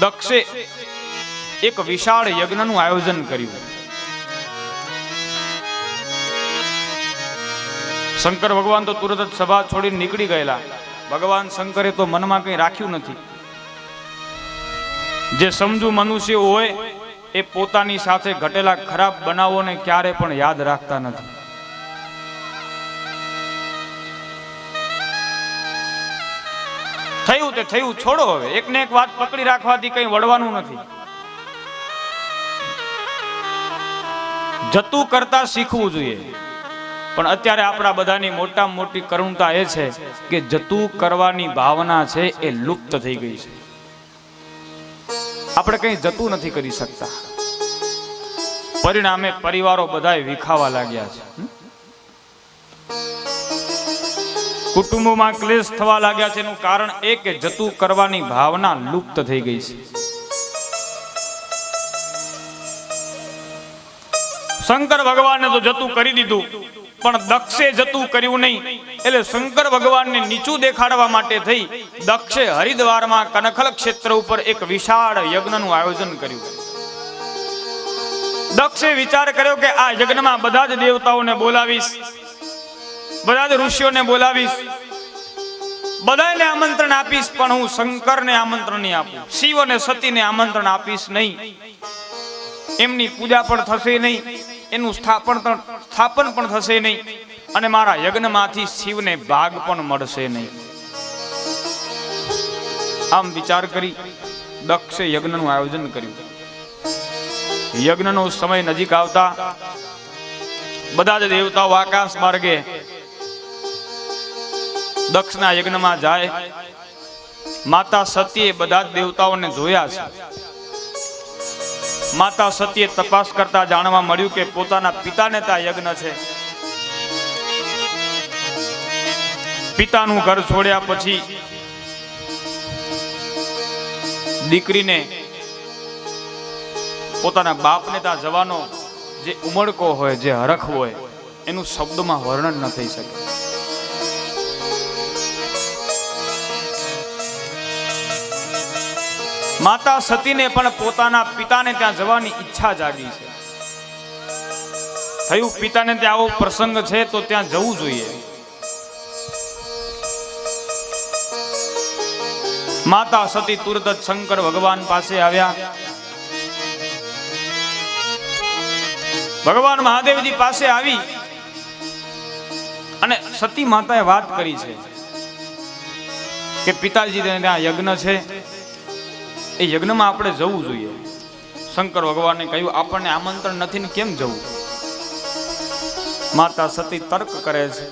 દક્ષે એક વિશાળ યજ્ઞનું આયોજન કર્યું. શંકર ભગવાન તો તુરત જ સભા છોડીને નીકળી ગયેલા. ભગવાન શંકરે તો મનમાં કંઈ રાખ્યું નથી. જે સમજુ મનુષ્ય હોય એ પોતાની સાથે ઘટેલા ખરાબ બનાવોને ક્યારે પણ યાદ રાખતા નથી. થયું તે થયું, છોડો. હવે એકને એક વાત પકડી રાખવાથી કંઈ વળવાનું નથી. જતું કરતા શીખવું જોઈએ. પણ અત્યારે આપણા બધાની મોટામાં મોટી કરુણતા એ છે કે જતું કરવાની ભાવના છે એ લુપ્ત થઈ ગઈ છે. આપણે કંઈ જતું નથી કરી શકતા. પરિણામે પરિવારો બધાય વિખાવા લાગ્યા છે. કુટુંબોમાં ક્લેશ થવા લાગ્યા છે. એનું કારણ એ કે જતું કરવાની ભાવના લુપ્ત થઈ ગઈ છે. શંકર ભગવાને તો જતું કરી દીધું, પણ દક્ષે જતું કર્યું નહીં. એટલે શંકર ભગવાનને નીચું દેખાડવા માટે થઈ દક્ષે હરિદ્વારમાં કનખલ ક્ષેત્ર ઉપર એક વિશાળ યજ્ઞનું આયોજન કર્યું. દક્ષે વિચાર કર્યો કે આ યજ્ઞમાં બધા જ દેવતાઓને બોલાવીશ, બધા જ ઋષિઓને બોલાવીશ, બધાને આમંત્રણ આપીશ, પણ હું શંકરને આમંત્રણ નહીં આપું, શિવ અને સતીને આમંત્રણ આપીશ નહીં. એમની પૂજા પણ થશે નહીં, એનું સ્થાપન પણ થશે નહીં, અને મારા યજ્ઞમાંથી શિવને ભાગ પણ મળશે નહીં. આમ વિચાર કરી દક્ષે યજ્ઞનું આયોજન કર્યું. યજ્ઞનો સમય નજીક આવતા બધા જ દેવતાઓ આકાશ માર્ગે દક્ષના યજ્ઞમાં જાય. માતા સતીએ બધા જ દેવતાઓને જોયા છે. માતા સતીએ તપાસ કરતા જાણવા મળ્યું કે પોતાના પિતાને ત્યાં યજ્ઞ છે. પિતાનું ઘર છોડ્યા પછી દીકરીને પોતાના બાપને ત્યાં જવાનો જે ઉમળકો હોય, જે હરખ હોય, એનું શબ્દમાં વર્ણન ન થઈ શકે. માતા સતીને પણ પોતાના પિતાને ત્યાં જવાની ઈચ્છા જાગી છે. થયું પિતાને ત્યાં આવો પ્રસંગ છે તો ત્યાં જવું જોઈએ. માતા સતી તુરત જ શંકર ભગવાન પાસે આવ્યા. ભગવાન મહાદેવજી પાસે આવી અને સતી માતાએ વાત કરી છે કે પિતાજીને ત્યાં યજ્ઞ છે, એ યજ્ઞમાં આપણે જવું જોઈએ. શંકર ભગવાને કહ્યું આપણને આમંત્રણ નથી ને કેમ જવું? માતા સતી તર્ક કરે છે,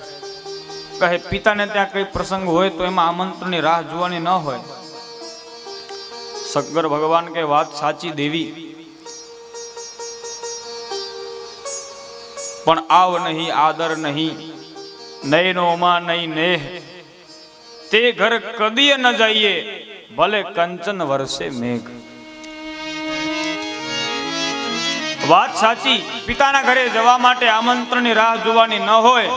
કહે પિતાને ત્યાં કઈ પ્રસંગ હોય તો એમાં આમંત્રણની રાહ જોવાની ન હોય. શંકર ભગવાન કે વાત સાચી દેવી, પણ આવ નહીં આદર નહીં, નયનોમાં નહીં નેહ, તે ઘર કદીએ ન જઈએ, ભલે કંચન વર્ષે મેઘ. વાત સાચી, પિતાના ઘરે જવા માટે આમંત્રણની રાહ જોવાની ન હોય.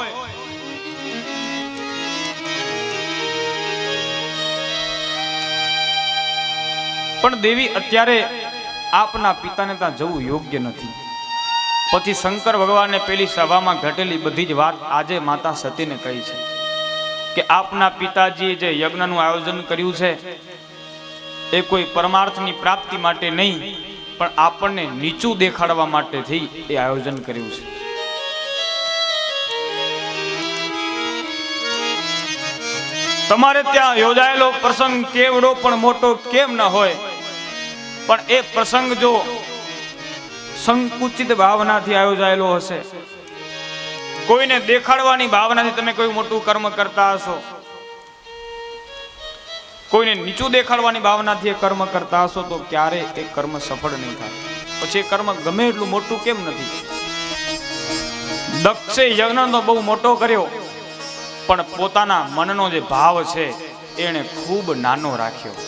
પણ દેવી અત્યારે આપના પિતાને ત્યાં જવું યોગ્ય નથી. પછી શંકર ભગવાને પેલી સભામાં ઘટેલી બધી જ વાત આજે માતા સતીને કહી છે કે આપના પિતાજીએ જે યજ્ઞનું આયોજન કર્યું છે એ કોઈ પરમાર્થની પ્રાપ્તિ માટે નહીં, પણ આપણને નીચું દેખાડવા માટે થઈ એ આયોજન કર્યું છે. તમારે ત્યાં યોજાયેલો પ્રસંગ કેવડો પણ મોટો કેમ ન હોય, પણ એ પ્રસંગ જો સંકુચિત ભાવનાથી આયોજાયેલો હશે, કોઈને દેખાડવાની ભાવનાથી તમે કોઈ મોટું કર્મ કરતા હશો, કોઈને નીચું દેખાડવાની ભાવનાથી એ કર્મ કરતા હશો, તો ક્યારે એ કર્મ સફળ નહીં થાય. પછી એ કર્મ ગમે એટલું મોટું કેમ નથી. દક્ષે યજ્ઞનો બહુ મોટો કર્યો, પણ પોતાના મનનો જે ભાવ છે એને ખૂબ નાનો રાખ્યો.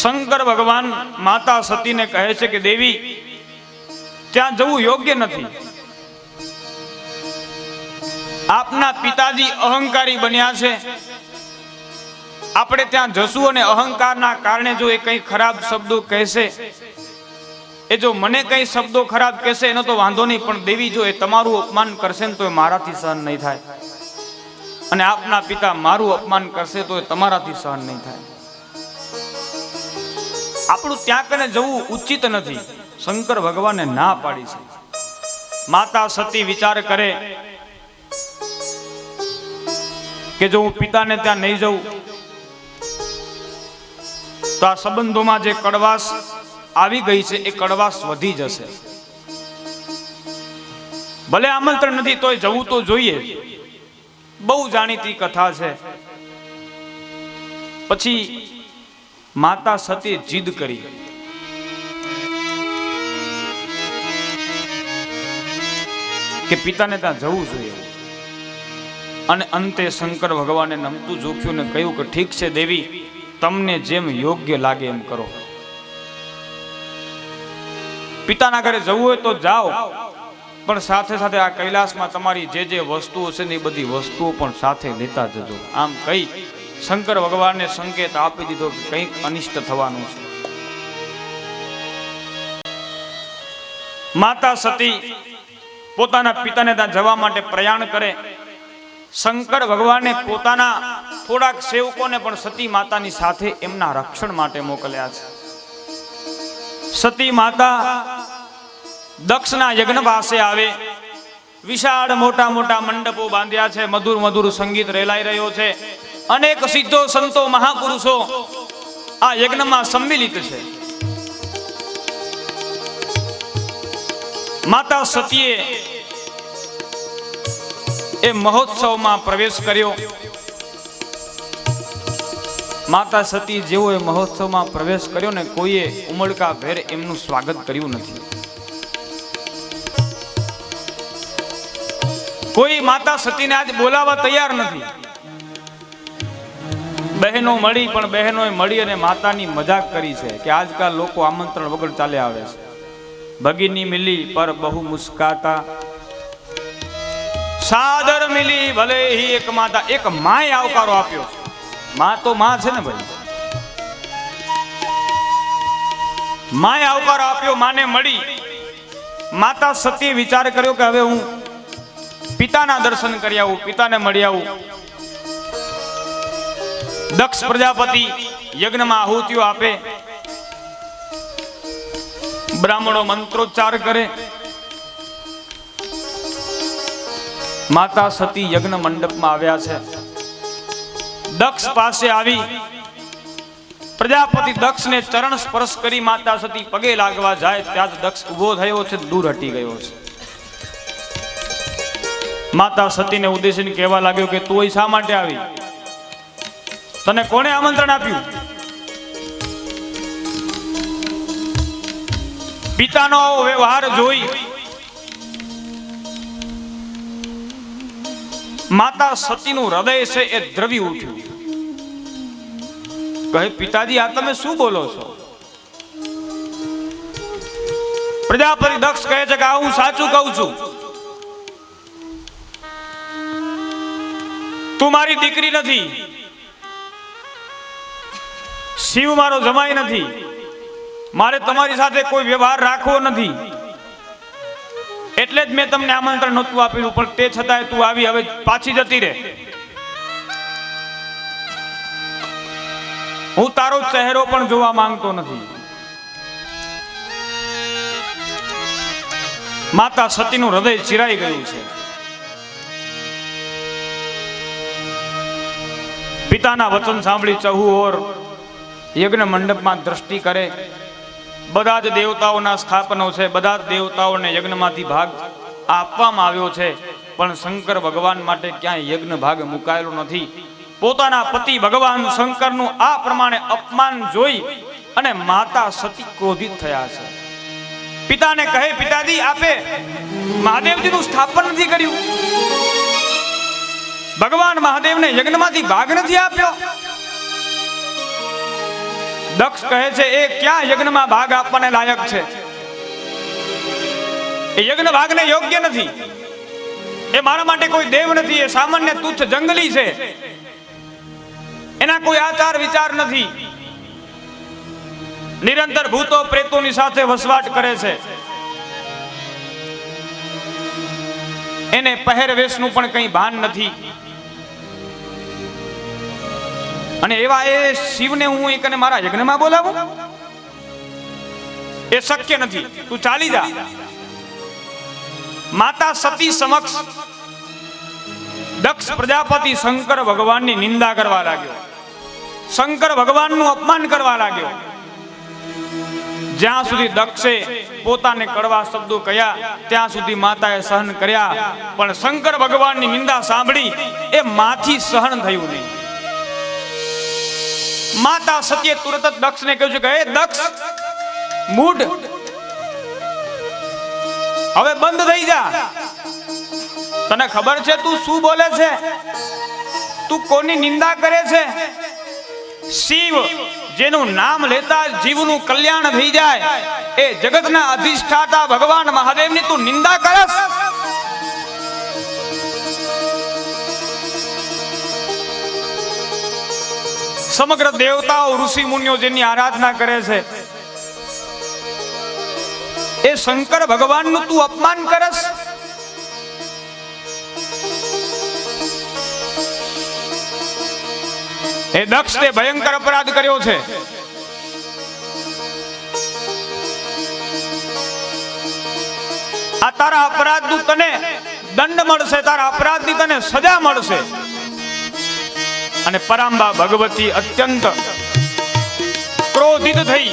શંકર ભગવાન માતા સતીને કહે છે કે દેવી, ત્યાં જવું યોગ્ય નથી. આપના પિતાજી અહંકારી બન્યા છે. આપણે ત્યાં જશું અને અહંકારના કારણે જો એ કઈ ખરાબ શબ્દો કહેશે, એ જો મને કઈ શબ્દો ખરાબ કહેશે એનો તો વાંધો નહીં, પણ દેવી જો એ તમારું અપમાન કરશે ને તો એ મારાથી સહન નહીં થાય, અને આપના પિતા મારું અપમાન કરશે તો એ તમારાથી સહન નહીં થાય. આપણું ત્યાં કને જવું ઉચિત નથી. શંકર ભગવાને ના પાડી છે. માતા સતી વિચાર કરે કે જો હું પિતાને ત્યાં નહીં જઉં તો આ સંબંધોમાં જે કડવાશ આવી ગઈ છે એ કડવાશ વધી જશે. ભલે આમંત્રણ નથી તોય જવું તો જોઈએ. બહુ જાણીતી કથા છે પછી માતા સતી જીદ કરી કે પિતાને ત્યાં જવું જોઈએ, અને અંતે શંકર ભગવાને નમતું જોખ્યું ને કહ્યું કે ઠીક છે દેવી, તમને જેમ યોગ્ય લાગે એમ કરો. પિતાના ઘરે જવું હોય તો જાઓ, પણ સાથે સાથે આ કૈલાસમાં તમારી જે જે વસ્તુઓ છે ને એ બધી વસ્તુઓ પણ સાથે લેતા જજો. આમ કહી શંકર ભગવાનને સંકેત આપી દીધો કે કંઈક અનિષ્ટ થવાનું છે. માતા સતી પોતાના પિતાને ત્યાં જવા માટે પ્રયાણ કરે. શંકર ભગવાને પોતાના થોડાક સેવકોને પણ સતી માતાની સાથે એમના રક્ષણ માટે મોકલ્યા છે. સતી માતા દક્ષના યજ્ઞ પાસે આવે. વિશાળ મોટા મોટા મંડપો બાંધ્યા છે, મધુર મધુર સંગીત રેલાઈ રહ્યો છે, અનેક સિદ્ધો સંતો મહાપુરુષો આ યજ્ઞમાં સંમિલિત છે. માતા સતીએ એ મહોત્સવમાં પ્રવેશ કર્યો. માતા સતી જેવો એ મહોત્સવમાં પ્રવેશ કર્યો ને કોઈએ ઉમળકા ભેર એમનું સ્વાગત કર્યું નથી. કોઈ માતા સતીને આજ બોલાવવા તૈયાર નથી. બહેનો મળી, પણ બહેનોએ મળી અને માતાની મજાક કરી છે કે આજકાલ લોકો આમંત્રણ વગર ચાલે આવે છે. ભગીની મિલી પર બહુ મુસ્કાતા, સાદર મિલી ભલે હી એક માતા. એક માએ આવકારો આપ્યો. માં તો માં છે ને ભાઈ, માએ આવકારો આપ્યો, માને મળી. માતા સતીએ વિચાર કર્યો કે હવે હું પિતાના દર્શન કરી આવું, પિતાને મળી આવું. દક્ષ પ્રજાપતિ યજ્ઞમાં આહુતિઓ આપે, બ્રાહ્મણો મંત્રોચ્ચાર કરે. માતા સતી યજ્ઞ મંડપમાં આવ્યા છે. દક્ષ પાસે આવી પ્રજાપતિ દક્ષને ચરણ સ્પર્શ કરી માતા સતી પગે લાગવા જાય ત્યાં દક્ષ ઉભો થયો છે, દૂર હટી ગયો છે. માતા સતીને ઉદ્દેશીને કહેવા લાગ્યો કે તું અહીં શા માટે આવી? તને કોણે આમંત્રણ આપ્યું? પિતાનો વ્યવહાર જોઈ માતા સતીનું હૃદય છે એ દ્રવી ઉઠ્યું. કહે પિતાજી આ તમે શું બોલો છો? પ્રજાપતિ દક્ષ કહે છે કે આ હું સાચું કહું છું. તું મારી દીકરી નથી, શિવ મારો જમાઈ નથી, મારે તમારી સાથે કોઈ વ્યવહાર રાખવો નથી, એટલે જ મેં તમને આમંત્રણ નહોતું આપેલું. પણ તે છતાંય તું આવી, હવે પાછી જતી રહે. હું તારો ચહેરો પણ જોવા માંગતો નથી. માતા સતીનું હૃદય ચિરાઈ ગયું છે. પિતાના વચન સાંભળી ચહુઓર યજ્ઞ મંડપમાં દ્રષ્ટિ કરે. બધા જ દેવતાઓના સ્થાપનો છે, બધા જ દેવતાઓને યજ્ઞમાંથી ભાગ આપવામાં આવ્યો છે, પણ શંકર ભગવાન માટે ક્યાંય યજ્ઞ ભાગ મુકાયેલો નથી. પોતાના પતિ ભગવાન શંકરનું આ પ્રમાણે અપમાન જોઈ અને માતા સતી ક્રોધિત થયા છે. પિતાને કહે પિતાજી આપે મહાદેવજીનું સ્થાપન નથી કર્યું, ભગવાન મહાદેવને યજ્ઞમાંથી ભાગ નથી આપ્યો. દક્ષ કહે છે એ ક્યાં યજ્ઞમાં ભાગ આપવાને લાયક છે? એ યજ્ઞ ભાગને યોગ્ય નથી. એ મારા માટે કોઈ દેવ નથી, એ સામાન્ય તુચ્છ જંગલી છે, એના કોઈ આચાર વિચાર નથી, નિરંતર ભૂતો પ્રેતોની સાથે વસવાટ કરે છે, એને પહેરવેશનું પણ કંઈ ભાન નથી. અને એવા એ શિવને હું એક અને મારા યજ્ઞમાં બોલાવું? એ શક્ય નથી, તું ચાલી જા. માતા સતી સમક્ષ દક્ષ પ્રજાપતિ શંકર ભગવાનની નિંદા કરવા લાગ્યો, શંકર ભગવાનનું અપમાન કરવા લાગ્યો. જ્યાં સુધી દક્ષે પોતાને કડવા શબ્દો કહ્યા ત્યાં સુધી માતાએ સહન કર્યા, પણ શંકર ભગવાનની નિંદા સાંભળી એ માથી સહન થયું નહીં. માતા સત્ય તુરત જ દક્ષને કહ્યું છે કે હે દક્ષ મૂઢ, હવે બંધ થઈ જા. તને ખબર છે તું શું બોલે છે? તું કોની નિંદા કરે છે? શિવ જેનું નામ લેતા જીવનું કલ્યાણ થઈ જાય એ જગતના અધિષ્ઠાતા ભગવાન મહાદેવની તું નિંદા કરસ? સમગ્ર દેવતાઓ ઋષિ મુનિઓ જેની આરાધના કરે છે એ શંકર ભગવાનનું તું અપમાન કરસ? એ દક્ષ તે ભયંકર અપરાધ કર્યો છે. આ તારા અપરાધનું તને દંડ મળશે, તારા અપરાધની તને સજા મળશે. અને પરાંબા ભગવતી અત્યંત ક્રોધિત થઈ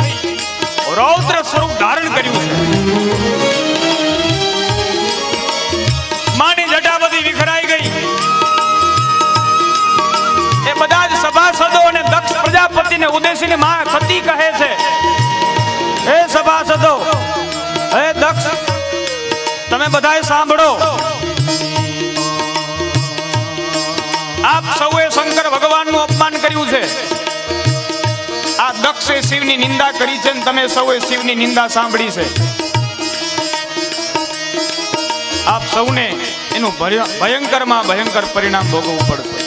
રૌદ્ર સ્વરૂપ ધારણ કર્યું છે. માની જટા બધી વિખરાઈ ગઈ. એ બધા જ સભાસદો અને દક્ષ પ્રજાપતિને ઉદ્દેશીને માં સતી કહે છે, હે સભાસદો, હે દક્ષ, તમે બધાએ સાંભળો. આપ સૌએ શંકર ભગવાનનું અપમાન કર્યું છે. આ દક્ષે શિવની નિંદા કરી છે અને તમે સૌએ શિવની નિંદા સાંભળી છે. આપ સૌને એનું ભયંકરમાં ભયંકર પરિણામ ભોગવવું પડશે.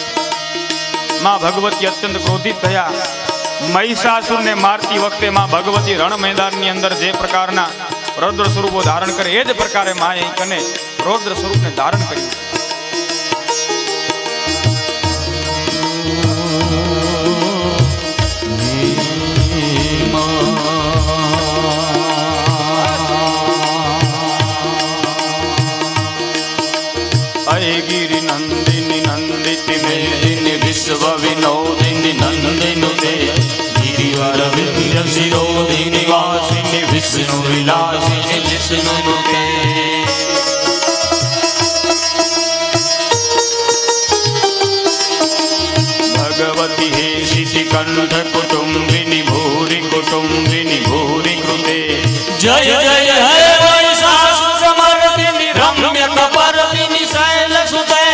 માં ભગવતી અત્યંત ક્રોધિત થયા. મહિષાસુરને મારતી વખતે માં ભગવતી રણ મેદાનની અંદર જે પ્રકારના રૌદ્ર સ્વરૂપો ધારણ કરે એ જ પ્રકારે માએ કને રૌદ્ર સ્વરૂપને ધારણ કર્યું. गिरि नंदिनी नंदिति मेदिनी विश्व विनोदिनी नंदिनुते गिरिवर विंध्य शिरोदिनी वासिनी विष्णु विलासिनी विष्णुनुते भगवती हे शिशिकंठ कुटुंबिनी भूरि कृते जय जय हे महिषासुरमर्दिनी रम्य कपर्दिनी शैलसुते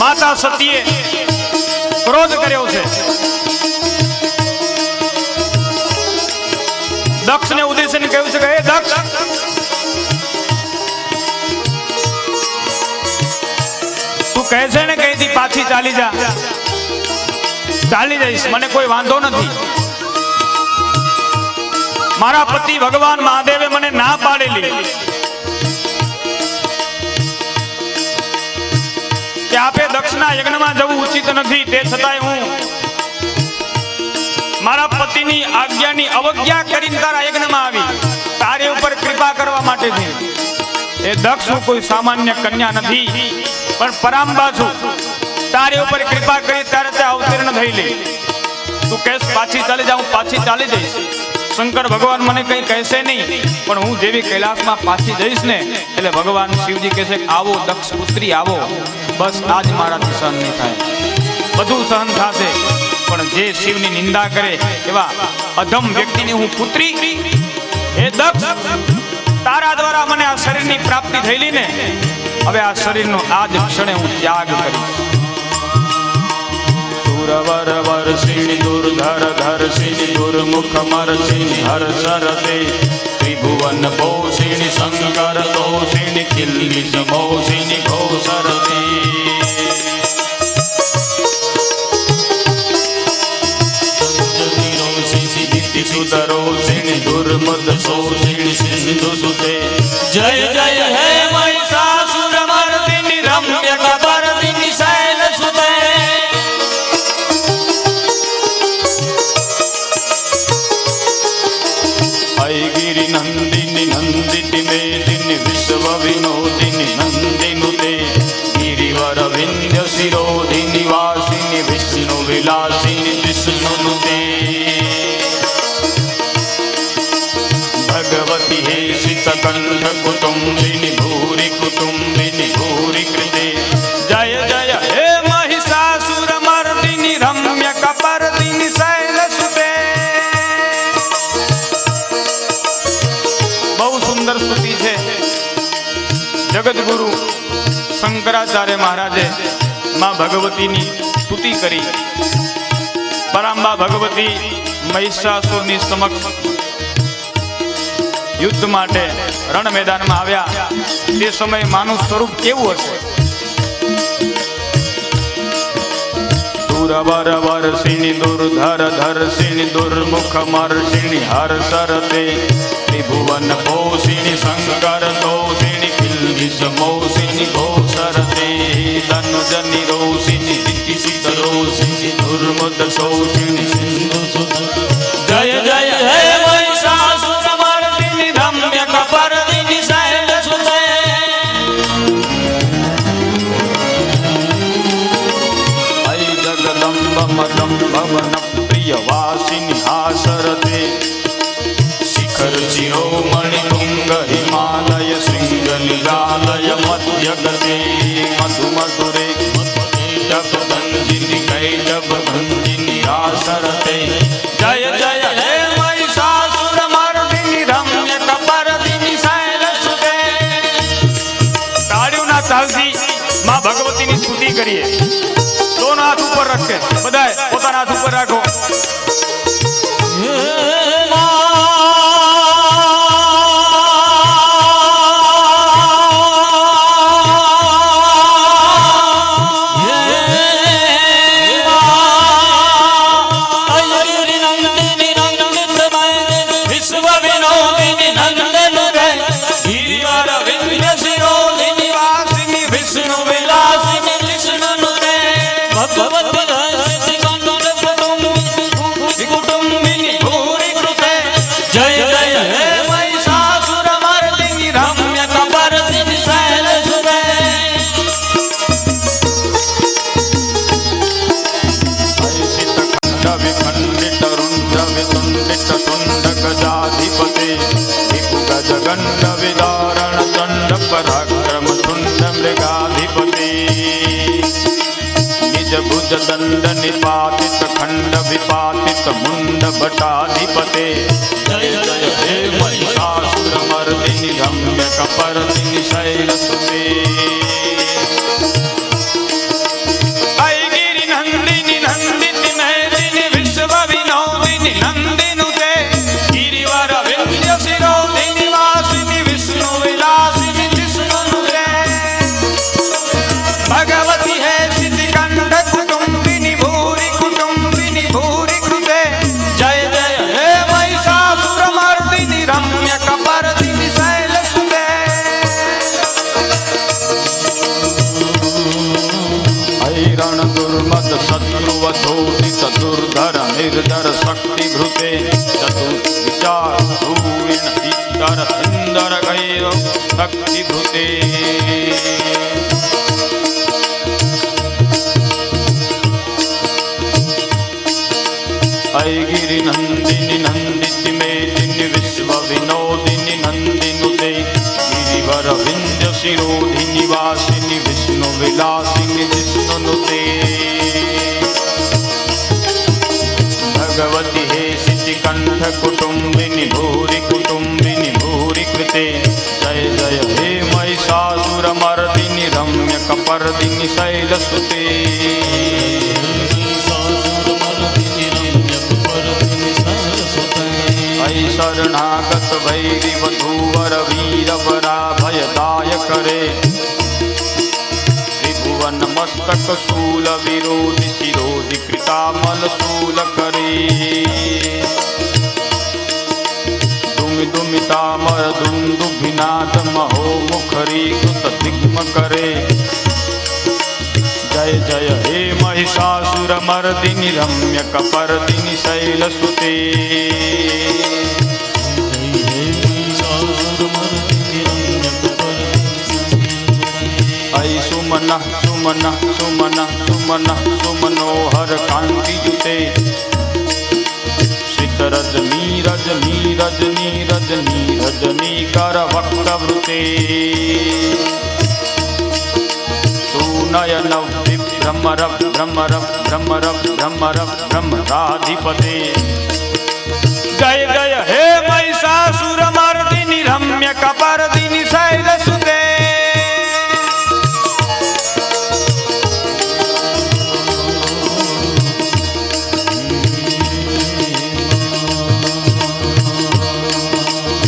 માતા સતીએ ક્રોધ કર્યો છે. દક્ષને ઉદ્દેશીને કહ્યું છે કે હે દક્ષ, તું કહે છે ને કઈથી પાછી ચાલી જા. ચાલી જઈશ, મને કોઈ વાંધો નથી. મારા પતિ ભગવાન મહાદેવે મને ના પાડેલી કે આપે દક્ષના યજ્ઞમાં જવું ઉચિત નથી. તે છતાંય હું મારા પતિની આજ્ઞાની અવજ્ઞા કરીને તારા યજ્ઞમાં આવી, તારી ઉપર કૃપા કરવા માટે છે. એ દક્ષ હું કોઈ સામાન્ય કન્યા નથી, પણ પરાંબા છું. તારી ઉપર કૃપા કરી ત્યારે તે અવતીર્ણ થઈ લે. તું કહેશ પાછી ચાલી જા, હું પાછી ચાલી જઈશ. શંકર ભગવાન મને કઈ કહેશે નહીં, પણ હું જેવી કૈલાસમાં પાછી જઈશ ને એટલે ભગવાન શિવજી કહેશે આવો દક્ષ પુત્રી આવો. બસ આજ મારાથી સહન નહીં થાય. બધું સહન થશે, પણ જે શિવની નિંદા કરે એવા અધમ વ્યક્તિની હું પુત્રી, હે દક્ષ, તારા દ્વારા મને આ શરીરની પ્રાપ્તિ થયેલી ને, હવે આ શરીરનો આજ ક્ષણે હું ત્યાગ કરીશ. સુરવર વર્ષિણી દુર્ધર ધર્ષિણી દુર્મુખ મર્ષિણી હર્ષરતે ત્રિભુવન પોષિણી શંકર દોષિણી કિલ્લિશ મોષિણી ઘોષરતે સુદરોષિણી દુર્મદ શોષિણી સિંધુ સુતે જય જય હે મહિષાસુરમર્દિની રમ્ય કપર્દિની શૈલસુતે गिरि नंदिनी नंदिति मेदिनी विश्व विनोदिनी नंदिनुते गिरिवर विंध्य शिरोदिनी वासिनी विष्णु विलासिनी विष्णुनुते भगवती हे शितकंठ कुटुंबिनी भूरि कृते સ્તુતિ છે. જગતગુરુ શંકરાચાર્ય મહારાજે માં ભગવતીની સ્તુતિ કરી. પરાંબા ભગવતી મહિષાસુરની સમક્ષ યુદ્ધ માટે રણ મેદાનમાં આવ્યા. તે સમયે માનું સ્વરૂપ કેવું હશે? સુરવર વર્ષિણી દુર્ધર ધરસિણી દુર્મુખ મર્ષિણી હર સરતે ત્રિભુવન પોષિણી શંકર તોષિણી કિલ્બિષ મોષિણી ઘોષરતે ધનુજની રોષિણી દિતિસિત રોષિણી દુર્મદ શોષિણી સિંધુ સુત. જય જય હે મહિષાસુરમર્દિની રમ્ય કપર્દિની શૈલસુતે. હૈ જગદંબ મદમ ભવન પ્રિય વાસિની હાસરતે શિખર શિરોમણિ તુંગ હિમાલય શૃંગ નિરાલય મધ્ય ગતે મધુ મધુરે જપ ભંજિની કૈટભ ભંજિની આસરતે. જય જય હે મહિષાસુરમર્દિની રમ્ય કપર્દિની શૈલસુતે. તાળીઓના તાલથી માં ભગવતીની સ્તુતિ કરીએ. દોનો હાથ ઉપર રાખે, બધાય પોતાના હાથ ઉપર રાખો. ગંડ વિદારણ ચંડ પરાક્રમ ચુંડ મૃગાધિપતિ નિજ ભુજ દંડ નિપાતિત ખંડ વિપાતિત મુંડ ભટાધિપતે. જય જય હે મહિષાસુરમર્દિની રમ્ય કપર્દિની શૈલસુતે. दुर्मद शत्रुवधोषित दुर्धर निर्धर शक्ति भृते चतुर्विचार धूरिण इतर इंदर गैर शक्ति भृते. ऐगिरि नंदिनी नंदिति मेदिनि विश्व विनोदिनी नंदिनुते गिरिवर विंध्य शिरोधिनि वासिनि विष्णु विलासिनि विष्णुनुते. भगवति हे शितिकंठ कुटुंबिनि भूरि कुटुंबिनि भूरि कृते. जय जय हे महिषासुरमर्दिनि रम्य कपर्दिनि शैलसुते. शरणागत वैरि वधूवर वीर पराभयदाय करे त्रिभुवन मस्तक शूल विरोधि शिरोधि कृतामल शूल करे. दुमि दुमितामर दुंदुभिनाद महो मुखरी कृत दिग्म करे. जय जय हे महिषासुरमर्दिनि रम्य कपर्दिनि शैलसुते. ऐ सुमन सुमन सुमन सुमन सुमनोहर कांति युते श्रित रजनी रजनी रजनी रजनी रजनी कर वक्त वृते. सुनयन भ्रमर भ्रमर भ्रमर भ्रमर भ्रमराधिपते. जय जय हे महिषासुरमर्दिनि रम्य રમ્ય કપાર દીની શૈલ સુતે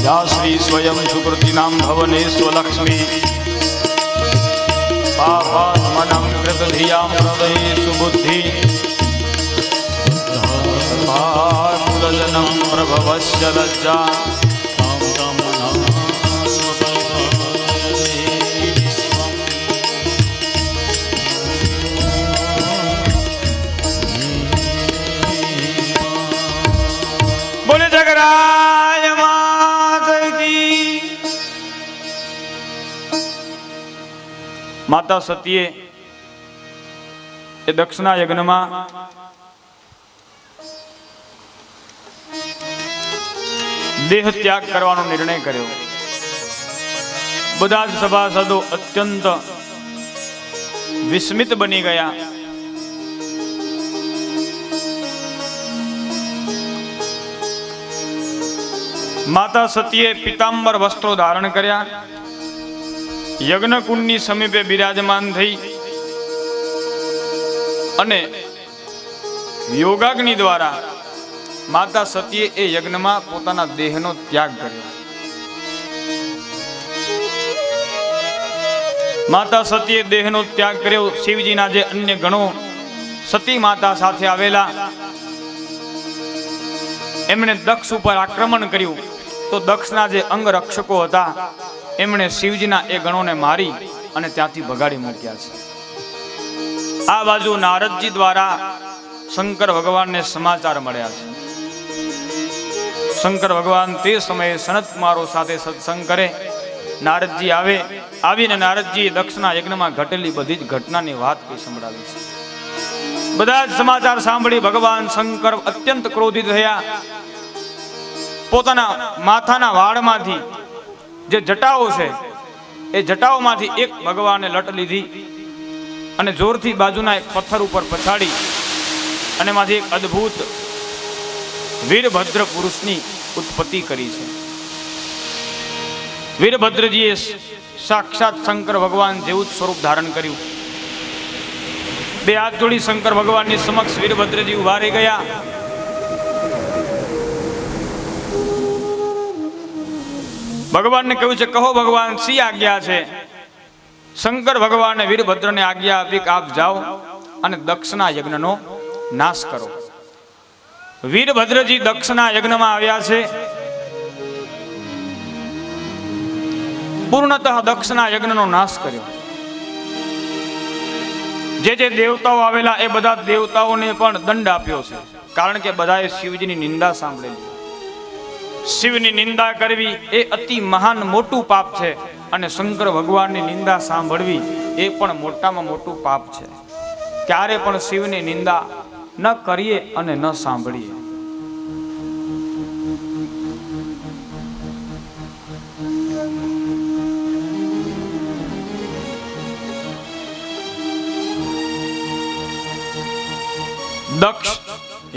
યા શ્રી સ્વયં સુકૃતિ નામ ભવને સ્વલક્ષ્મી પાપાત્મનં કૃત ધિયામ હૃદય સુબુદ્ધિ કુલજનમ પ્રભવસ્ય લજ્જા બોલે જગરાય માત કી માતા સતીએ એ દક્ષના યજ્ઞમાં દેહ ત્યાગ કરવાનો નિર્ણય કર્યો. બધા જ સભાસદો અત્યંત વિસ્મિત બની ગયા. માતા સતીએ પીતાંબર વસ્ત્રો ધારણ કર્યા, યજ્ઞકુંડની સમીપે બિરાજમાન થઈ અને યોગાગ્નિ દ્વારા માતા સતીએ એ યજ્ઞમાં પોતાના દેહનો ત્યાગ કર્યો. માતા સતીએ દેહનો ત્યાગ કર્યો. શિવજીના જે અન્ય ગણો સતી માતા સાથે આવેલા એમણે દક્ષ ઉપર આક્રમણ કર્યું તો દક્ષના જે અંગ રક્ષકો હતા એમણે શિવજીના એ ગણોને મારી અને ત્યાંથી ભગાડી મૂક્યા છે. આ બાજુ નારદજી દ્વારા શંકર ભગવાનને સમાચાર મળ્યા છે. શંકર ભગવાન તે સમયે સનત કુમારો સાથે સત્સંગ કરે. નારદજી આવીને નારદજીએ દક્ષના યજ્ઞમાં ઘટેલી બધી જ ઘટનાની વાત કોઈ સંભળાવી છે. બધા જ સમાચાર સાંભળી ભગવાન શંકર અત્યંત ક્રોધિત થયા. પોતાના માથાના વાળમાંથી જે જટાઓ છે એ જટાઓમાંથી એક ભગવાને લટ લીધી અને જોરથી બાજુના એક પથ્થર ઉપર પછાડી અને એમાંથી એક અદ્ભુત વીરભદ્ર પુરુષની ઉત્પત્તિ કરી છે. વીરભદ્રજીએ સાક્ષાત શંકર ભગવાન જેવું જ સ્વરૂપ ધારણ કર્યું. બે હાથ જોડી શંકર ભગવાનની સમક્ષ વીરભદ્રજી ઉભા રહી ગયા. ભગવાનને કહ્યું છે, કહો ભગવાન શી આજ્ઞા છે? શંકર ભગવાને વીરભદ્રને આજ્ઞા આપી કે આપ જાઓ અને દક્ષના યજ્ઞનો નાશ કરો. વીરભદ્રજી દક્ષના યજ્ઞમાં આવ્યા છે. પૂર્ણતઃ દક્ષના યજ્ઞનો નાશ કર્યો. જે દેવતાઓ આવેલા એ બધા દેવતાઓને પણ દંડ આપ્યો છે, કારણ કે બધાએ શિવજીની નિંદા સાંભળેલી. શિવની નિંદા કરવી એ અતિ મહાન મોટું પાપ છે અને શંકર ભગવાનની નિંદા સાંભળવી એ પણ મોટામાં મોટું પાપ છે. ક્યારે પણ શિવની નિંદા ન કરીએ અને ન સાંભળીએ. દક્ષ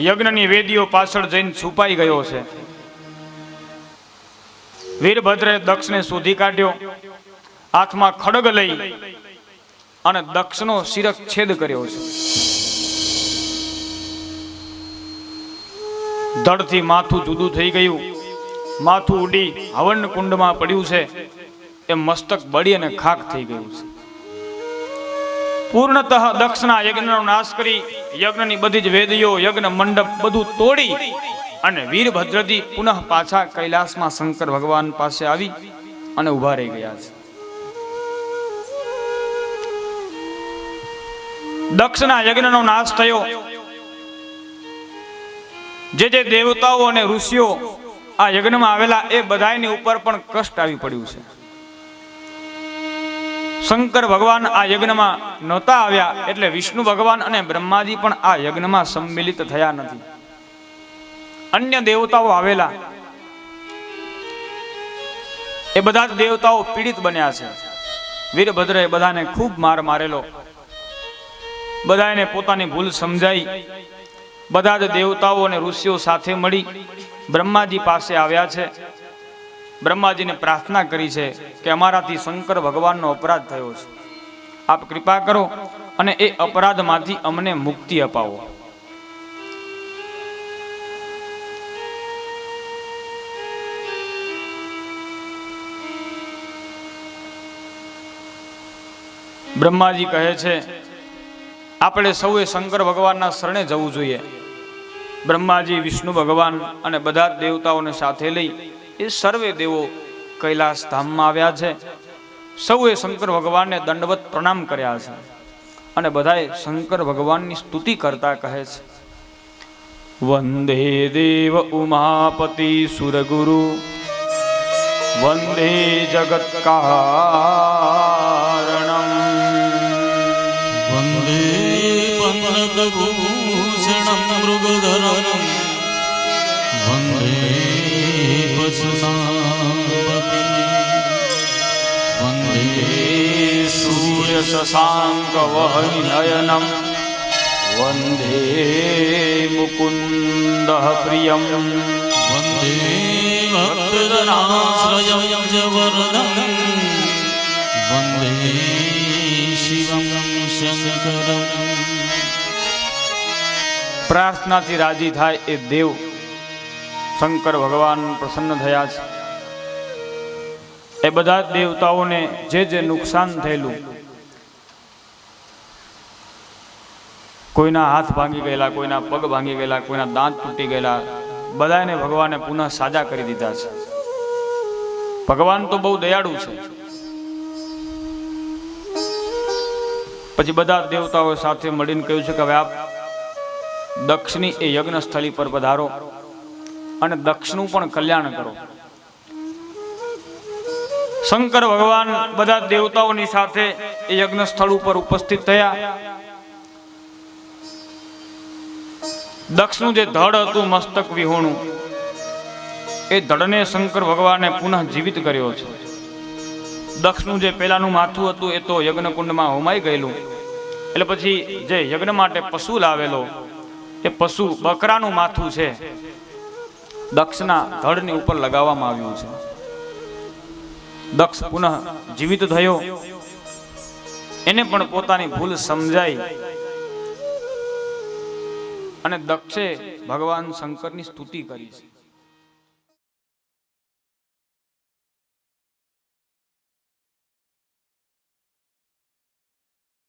યજ્ઞની વેદીઓ પાછળ જઈને છુપાઈ ગયો છે. વીરભદ્રે દક્ષને શોધી કાઢ્યો. હાથમાં ખડગ લઈ અને દક્ષનો શિરચ્છેદ કર્યો છે. ધડથી માથું જુદું થઈ ગયું. માથું ઉડી હવન કુંડમાં પડ્યું છે. એ મસ્તક બળી અને ખાક થઈ ગયું છે. પૂર્ણતઃ દક્ષના યજ્ઞનો નાશ કરી યજ્ઞની બધી જ વેદીઓ, યજ્ઞ મંડપ બધું તોડી અને વીરભદ્રજી પુનઃ પાછા કૈલાસમાં શંકર ભગવાન પાસે આવી અને ઉભા રહી ગયા છે. દક્ષના યજ્ઞનો નાશ થયો. જે દેવતાઓ અને ઋષિઓ આ યજ્ઞમાં આવેલા એ બધાની ઉપર પણ કષ્ટ આવી પડ્યું છે. શંકર ભગવાન આ યજ્ઞમાં નહોતા આવ્યા એટલે વિષ્ણુ ભગવાન અને બ્રહ્માજી પણ આ યજ્ઞમાં સંમિલિત થયા નથી. અન્ય દેવતાઓ આવેલા એ બધા જ દેવતાઓ પીડિત બન્યા છે. વીરભદ્રએ બધાને ખૂબ માર મારેલો. બધાને પોતાની ભૂલ સમજાઈ. બધા જ દેવતાઓ અને ઋષિઓ સાથે મળી બ્રહ્માજી પાસે આવ્યા છે બ્રહ્માજીને પ્રાર્થના કરી છે કે અમારાથી શંકર ભગવાનનો અપરાધ થયો છે, આપ કૃપા કરો અને એ અપરાધમાંથી અમને મુક્તિ અપાવો. બ્રહ્માજી કહે છે આપણે સૌએ શંકર ભગવાનના શરણે જવું જોઈએ. બ્રહ્માજી, વિષ્ણુ ભગવાન અને બધા જ દેવતાઓને સાથે લઈ એ સર્વે દેવો કૈલાસ ધામમાં આવ્યા છે. સૌએ શંકર ભગવાનને દંડવત પ્રણામ કર્યા છે અને બધાએ શંકર ભગવાનની સ્તુતિ કરતા કહે છે, વંદે દેવ ઉમાપતિ સુરગુરુ વંદે જગત કારણમ વંદે પન્નગભૂષણમ મૃગધરમ વંદે પશુનાપતિ વંદે સૂર્ય શશાંક વહનિનયનમ વંદે મુકુંદ પ્રિયમ વંદે ભક્તજનાશ્રયમ ચ વરદમ વંદે શિવમ શંકરમ. પ્રાર્થનાથી રાજી થાય એ દેવ શંકર ભગવાન પ્રસન્ન થયા છે. એ બધા જ દેવતાઓને જે નુકસાન થયેલું, કોઈના હાથ ભાંગી ગયેલા, કોઈના પગ ભાંગી ગયેલા, કોઈના દાંત તૂટી ગયેલા, બધાને ભગવાને પુનઃ સાજા કરી દીધા છે. ભગવાન તો બહુ દયાળુ છે. પછી બધા દેવતાઓ સાથે મળીને કહ્યું છે કે હવે આપ દક્ષની એ યજ્ઞ સ્થળી પર પધારો અને દક્ષનું પણ કલ્યાણ કરો. શંકર ભગવાન બધા દેવતાઓની સાથે એ યજ્ઞ સ્થળ ઉપર ઉપસ્થિત થયા. દક્ષનું જે ધડ હતું મસ્તક વિહોણું, એ ધડને શંકર ભગવાને પુનઃ જીવિત કર્યો છે. દક્ષનું જે પેલાનું માથું હતું એ તો યજ્ઞકુંડમાં હોમાઈ ગયેલું, એટલે પછી જે યજ્ઞ માટે પશુ લાવેલો એ પશુ બકરાનું માથું છે દક્ષના ધડની ઉપર લગાવવામાં આવ્યું છે. દક્ષ પુનઃ જીવિત થયો. એને પણ પોતાની ભૂલ સમજાઈ અને દક્ષે ભગવાન શંકરની સ્તુતિ કરી છે.